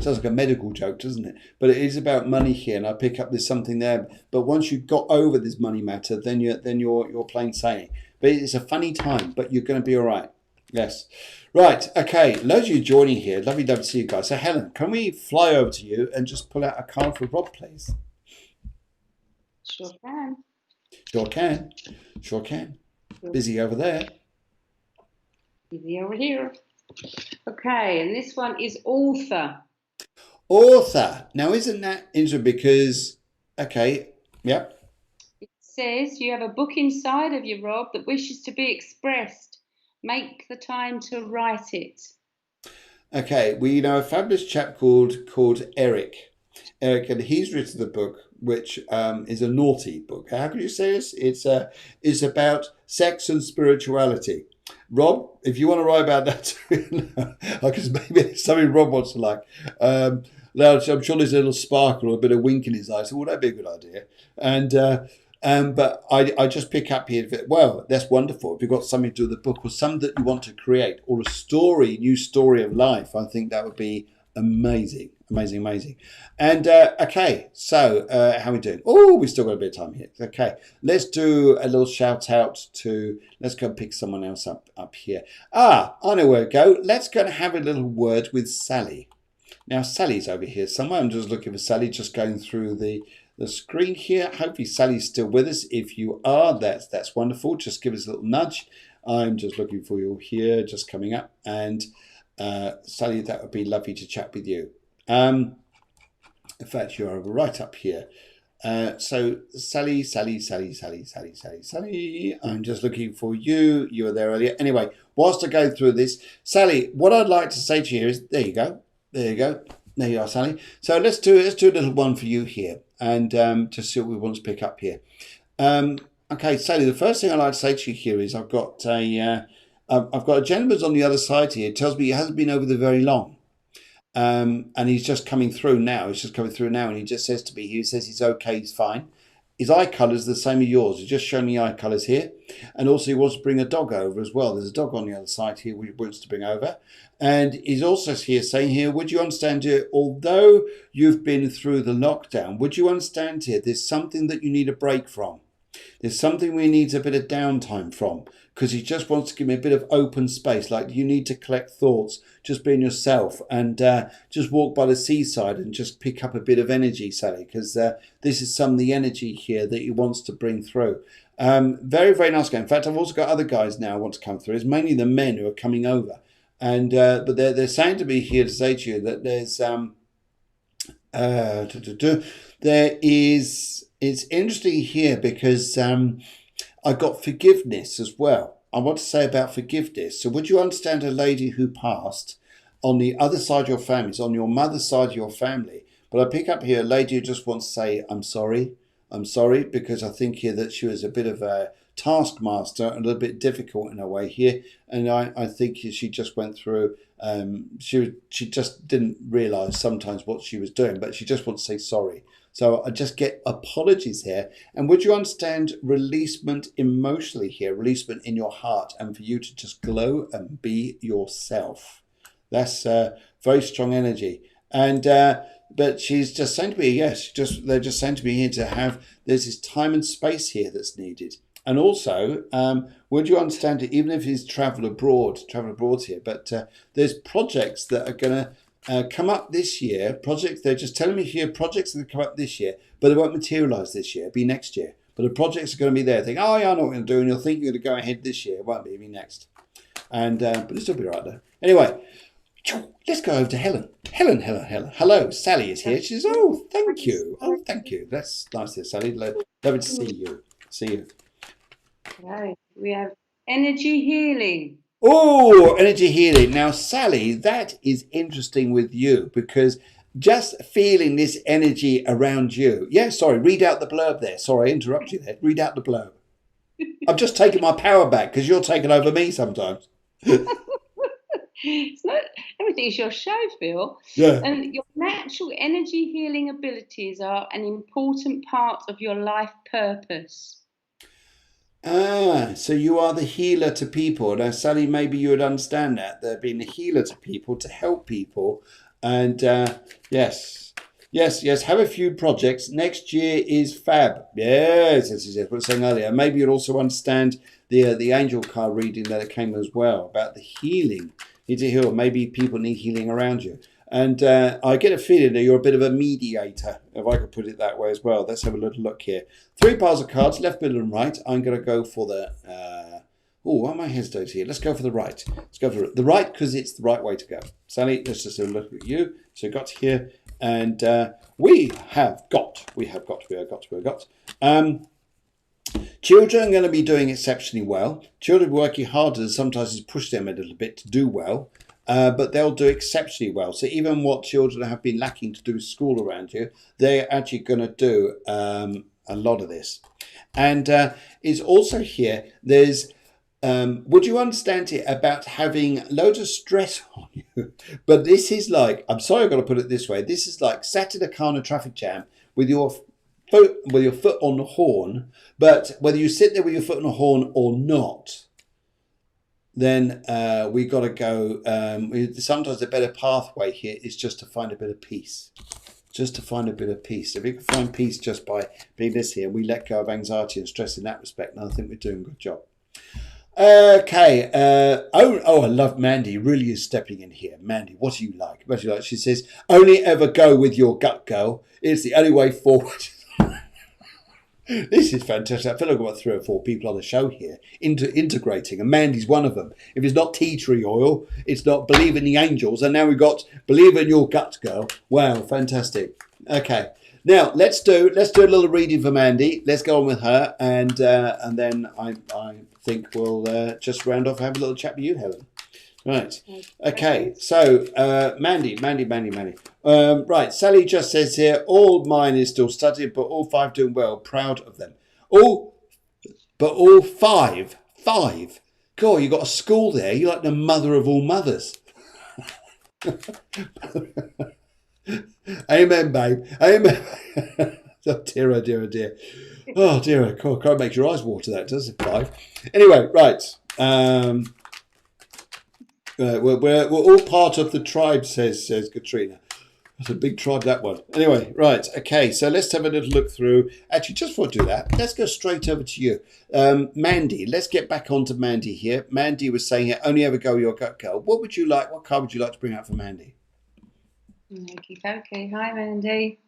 Sounds like a medical joke, doesn't it? But it is about money here, and I pick up there's something there. But once you've got over this money matter, then you're plain sailing. But it's a funny time, but you're going to be all right. Yes. Right. Okay. Loads of you joining here. Lovely to see you guys. So Helen, can we fly over to you and just pull out a card for Rob, please? Sure can. Sure can. Sure can. Busy over there. Busy over here. Okay, and this one is author. Author. Now, isn't that interesting? Because, okay, yep. It says you have a book inside of you, Rob, that wishes to be expressed. Make the time to write it. Okay, well, you know a fabulous chap called Eric. Eric, and he's written the book, which is a naughty book. How could you say this? It's about sex and spirituality. Rob, if you want to write about that too, because maybe it's something Rob wants to like. Now, I'm sure there's a little sparkle or a bit of wink in his eyes. So, well, that'd be a good idea. But I just pick up here. Well, that's wonderful. If you've got something to do with the book or something that you want to create or a story, new story of life, I think that would be amazing. Amazing. And okay, so how are we doing? Oh, we still got a bit of time here. Okay, let's do a little shout out to, let's go pick someone else up here. I know where to go. Let's go and have a little word with Sally. Now, Sally's over here somewhere. I'm just looking for Sally, just going through the screen here. Hopefully Sally's still with us. If you are, that's wonderful. Just give us a little nudge. I'm just looking for you here, just coming up. And Sally, that would be lovely to chat with you. In fact, you're right up here. So Sally, I'm just looking for you. You were there earlier. Anyway, whilst I go through this, Sally, what I'd like to say to you is, there you go. There you are, Sally. So let's do a little one for you here, and just see what we want to pick up here. Okay, Sally, the first thing I'd like to say to you here is I've got a gentleman on the other side here. It tells me he hasn't been over there very long. And he's just coming through now. And he just says to me, he says he's okay, he's fine. His eye colours are the same as yours. He's just showing me eye colours here. And also he wants to bring a dog over as well. There's a dog on the other side here he wants to bring over. And he's also here saying here, would you understand here, although you've been through the lockdown, would you understand here, there's something that you need a break from. There's something we need a bit of downtime from, because he just wants to give me a bit of open space. Like, you need to collect thoughts, just being yourself, and just walk by the seaside and just pick up a bit of energy, Sally, because this is some of the energy here that he wants to bring through. Very, very nice guy. In fact, I've also got other guys now who want to come through. It's mainly the men who are coming over. And but they're saying to me here to say to you that there's it's interesting here because I got forgiveness as well. I want to say about forgiveness. So would you understand a lady who passed on the other side of your family, it's on your mother's side of your family, but I pick up here a lady who just wants to say, I'm sorry, because I think here that she was a bit of a taskmaster, a little bit difficult in a way here, and I think she just went through, she just didn't realise sometimes what she was doing, but she just wants to say sorry. So I just get apologies here. And would you understand releasement emotionally here, releasement in your heart, and for you to just glow and be yourself? That's very strong energy. And but she's just saying to me, yes, they're just saying to me here to have, there's this time and space here that's needed. And also, would you understand it, even if he's travel abroad here, but there's projects that are going to come up this year, projects, they're just telling me here, projects that come up this year, but they won't materialise this year, it'll be next year. But the projects are going to be there. Think, oh yeah, I know what I'm going to do, and you'll think you're going to go ahead this year, it won't be, it'll be next. And but it'll still be right there. Anyway, let's go over to Helen. Helen. Hello, Sally is here. She says, oh, thank you. That's nice there, Sally. Lovely to see you. Okay, we have energy healing. Oh, energy healing. Now, Sally, that is interesting with you because just feeling this energy around you. Yeah, sorry, read out the blurb there. Sorry, I interrupted you there. Read out the blurb. I've just taken my power back because you're taking over me sometimes. It's not everything is your show, Phil. Yeah. And your natural energy healing abilities are an important part of your life purpose. So you are the healer to people. Now, Sally, maybe you would understand that. They're being a healer to people, to help people. And yes. Have a few projects. Next year is fab. Yes, what I was saying earlier. Maybe you'd also understand the angel card reading that came as well about the healing. Need to heal. Maybe people need healing around you. And I get a feeling that you're a bit of a mediator, if I could put it that way as well. Let's have a little look here. 3 piles of cards, left, middle, and right. I'm going to go for the... why am I hesitating here? Let's go for the right. Let's go for the right because it's the right way to go. Sally, let's just have a look at you. So got here. And we have got. Children are going to be doing exceptionally well. Children working harder than sometimes is push them a little bit to do well. But they'll do exceptionally well. So even what children have been lacking to do school around you, they're actually going to do a lot of this. And it's also here, there's, would you understand it about having loads of stress on you? But this is like, I'm sorry I've got to put it this way, this is like sat in a car in a traffic jam with your foot on the horn, but whether you sit there with your foot on the horn or not, then we got to go. Sometimes the better pathway here is just to find a bit of peace. Just to find a bit of peace. If we can find peace just by being this here, we let go of anxiety and stress in that respect, and I think we're doing a good job. Okay. I love Mandy. Really is stepping in here. Mandy, what do you like? What do you like? She says, only ever go with your gut, girl. It's the only way forward. This is fantastic. I feel like I've got 3 or 4 people on the show here integrating, and Mandy's one of them. If it's not tea tree oil, it's not believe in the angels, and now we've got believe in your gut, girl. Wow, fantastic. Okay, now let's do a little reading for Mandy. Let's go on with her, and then I think we'll just round off and have a little chat with you, Helen. Right. Okay. So, Mandy. Right. Sally just says here, all mine is still studying, but all 5 doing well. Proud of them. All 5. God, you got a school there. You're like the mother of all mothers. Amen, babe. Amen. Oh, dear. Oh, dear. God, can't make your eyes water, that does it? 5. Anyway, right. We're all part of the tribe, says Katrina. That's a big tribe, that one. Anyway, right, okay, so let's have a little look through. Actually, just before I do that, let's go straight over to you. Mandy, let's get back on to Mandy here. Mandy was saying here, only ever go your gut, girl. What card would you like to bring out for Mandy? Okay. Hi, Mandy.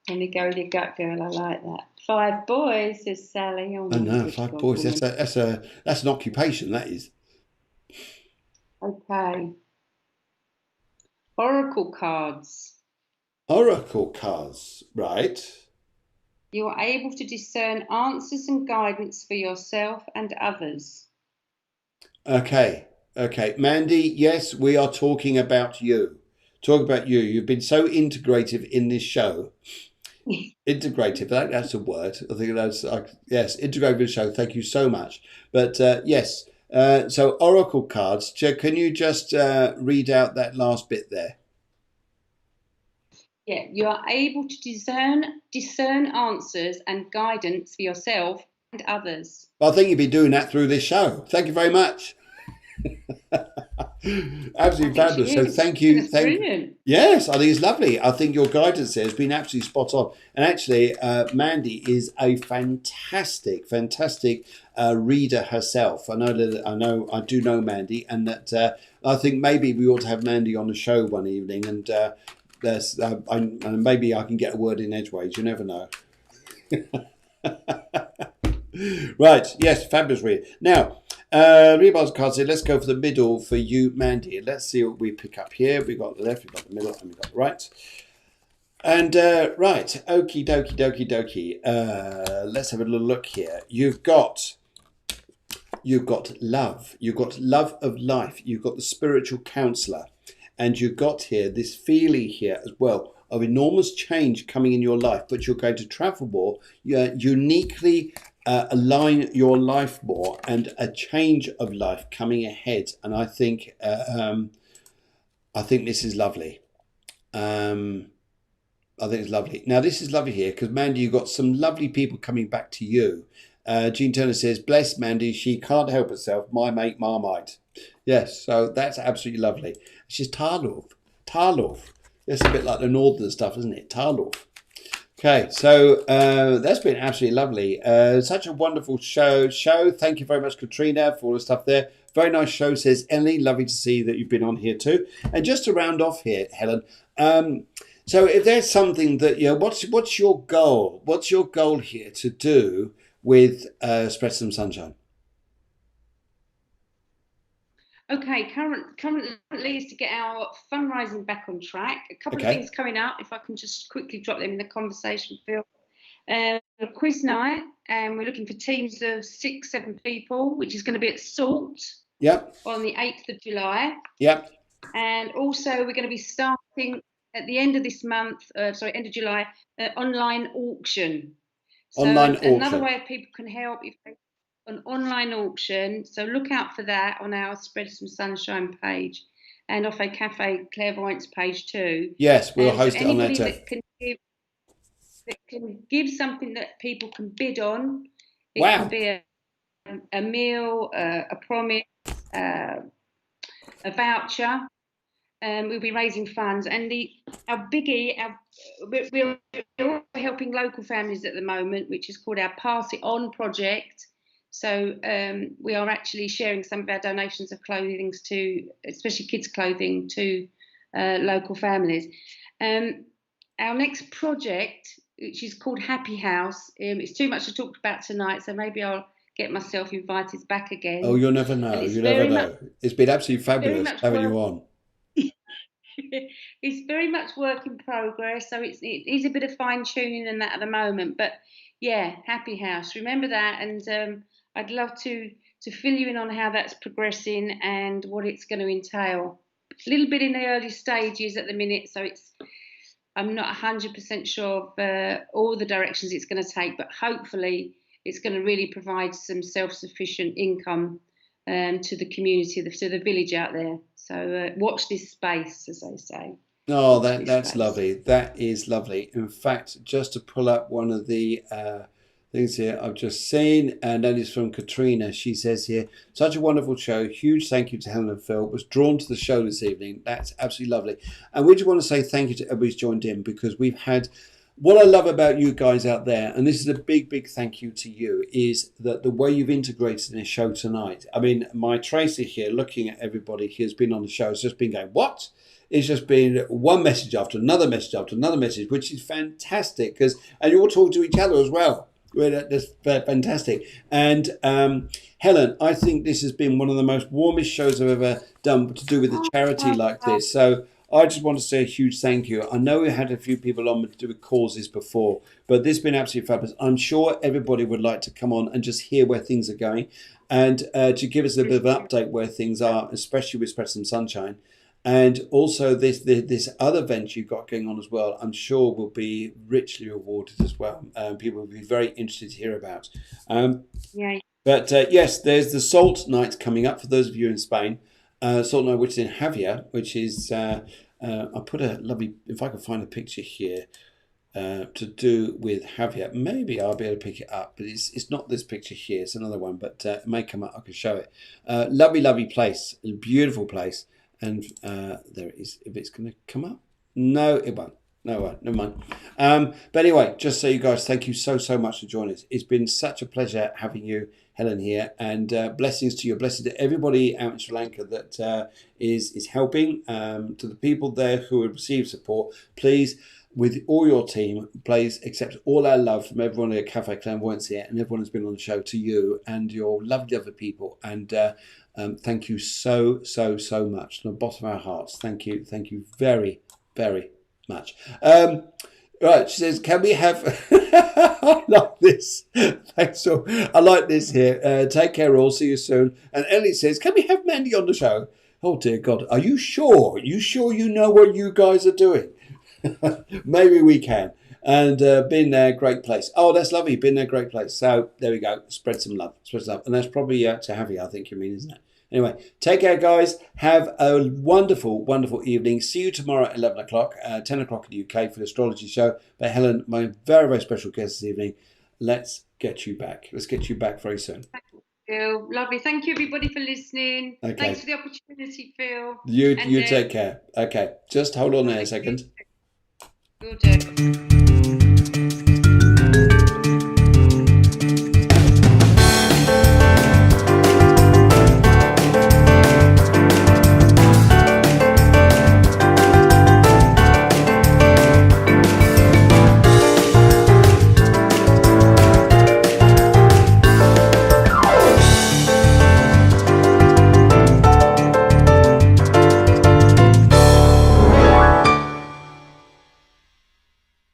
Let me go with your gut, girl. I like that. 5 boys, says Sally. Oh no, 5 boys. That's an occupation, that is. Okay. Oracle cards. Oracle cards, right. You are able to discern answers and guidance for yourself and others. Okay. Mandy, yes, we are talking about you. You've been so integrative in this show. Integrative, that's a word. I think that's, yes, integrative show. Thank you so much. But yes. So oracle cards, can you just read out that last bit there? Yeah, you are able to discern answers and guidance for yourself and others. Well, I think you've been doing that through this show. Thank you very much. Absolutely fabulous. So thank you. Brilliant. Yes, I think it's lovely. I think your guidance there has been absolutely spot on. And actually, Mandy is a fantastic reader herself. I do know Mandy, and that I think maybe we ought to have Mandy on the show one evening, and maybe I can get a word in edgeways. You never know. Right. Yes. Fabulous read. Now, Rebar's cards here. Let's go for the middle for you, Mandy. Let's see what we pick up here. We've got the left, we've got the middle, and we've got the right. And right. Okie dokie. Let's have a little look here. You've got love. You've got love of life. You've got the spiritual counselor. And you've got here this feeling here as well of enormous change coming in your life, but you're going to travel more, uniquely align your life more, and a change of life coming ahead. And I think this is lovely. I think it's lovely. Now, this is lovely here because, Mandy, you've got some lovely people coming back to you. Jean Turner says, bless Mandy, she can't help herself, my mate Marmite. Yes, so that's absolutely lovely. She's Tarlov. That's a bit like the northern stuff, isn't it? Tarlov. Okay, so that's been absolutely lovely. Such a wonderful show. Thank you very much, Katrina, for all the stuff there. Very nice show, says Emily. Lovely to see that you've been on here too. And just to round off here, Helen. So if there's something that what's your goal? What's your goal here to do with Spread Some Sunshine? Okay, currently is to get our fundraising back on track. A couple of Okay. things coming up, if I can just quickly drop them in the conversation, Phil. A quiz night, and we're looking for teams of 6-7 people, which is going to be at Salt Yep. on the 8th of July. Yep. And also we're going to be starting at the end of this month, end of July, online auction. So Online another auction. way of people can help if they an online auction. So look out for that on our Spread Some Sunshine page and off a Cafe Clairvoyance page too. Yes, we'll host it on there anybody too. that can give something that people can bid on. It Wow. can be a meal, a promise, a voucher. We'll be raising funds, and our biggie, we're helping local families at the moment, which is called our Pass It On project. So we are actually sharing some of our donations of clothing to, especially kids' clothing, to local families. Our next project, which is called Happy House, it's too much to talk about tonight, so maybe I'll get myself invited back again. Oh, you'll never know. You'll never know. It's been absolutely fabulous having you on. It's very much work in progress, so it is a bit of fine tuning and that at the moment. But yeah, Happy House, remember that, and I'd love to fill you in on how that's progressing and what it's going to entail. A little bit in the early stages at the minute, so I'm not 100% sure of all the directions it's going to take, but hopefully it's going to really provide some self-sufficient income to the community, to the village out there. So watch this space, as they say. Oh, that's lovely. That is lovely. In fact, just to pull up one of the things here I've just seen, and that is from Katrina. She says here, such a wonderful show. Huge thank you to Helen and Phil. Was drawn to the show this evening. That's absolutely lovely. And we just want to say thank you to everybody who's joined in, because we've had, what I love about you guys out there, and this is a big, big thank you to you, is that the way you've integrated in this show tonight. I mean, my Tracy here, looking at everybody who's been on the show, has just been going, what? It's just been one message after another message after another message, which is fantastic, and you all talk to each other as well. That's fantastic. And Helen, I think this has been one of the most warmest shows I've ever done to do with a charity like this. So I just want to say a huge thank you. I know we had a few people on to do with causes before, but this has been absolutely fabulous. I'm sure everybody would like to come on and just hear where things are going, and to give us a bit of an update where things are, especially with Spread Some Sunshine. And also this other venture you've got going on as well, I'm sure will be richly rewarded as well. People will be very interested to hear about. Yeah. But yes, there's the Salt Night coming up for those of you in Spain. Salt Night, which is in Javier, which is, I'll put a lovely, if I can find a picture here, to do with Javier. Maybe I'll be able to pick it up, but it's not this picture here. It's another one, but it may come up. I can show it. Lovely, lovely place, a beautiful place. And there it is. If it's going to come up, no, it won't. No, it won't. Never mind. But anyway, just so you guys, thank you so much for joining us. It's been such a pleasure having you, Helen, here, and blessings to you, blessings to everybody out in Sri Lanka that is helping. To the people there who have received support, please, with all your team, please accept all our love from everyone at Cafe Clairvoyance here and everyone who's been on the show, to you and your lovely other people. And thank you so much from the bottom of our hearts. Thank you very, very much. Right, she says, can we have... I like this. Thanks all. I like this here. Take care all. See you soon. And Ellie says, can we have Mandy on the show? Oh, dear God. Are you sure? You know what you guys are doing? Maybe we can. And been there, great place. Oh, that's lovely. Been there, great place. So there we go. Spread some love. And that's probably to Javier, I think you mean, isn't it? Anyway, take care, guys. Have a wonderful, wonderful evening. See you tomorrow at 11 o'clock, 10 o'clock in the UK for the astrology show. But Helen, my very, very special guest this evening, let's get you back. Let's get you back very soon. Phil, lovely. Thank you, everybody, for listening. Okay. Thanks for the opportunity, Phil. You take care. Okay, just hold on there a second. Will do.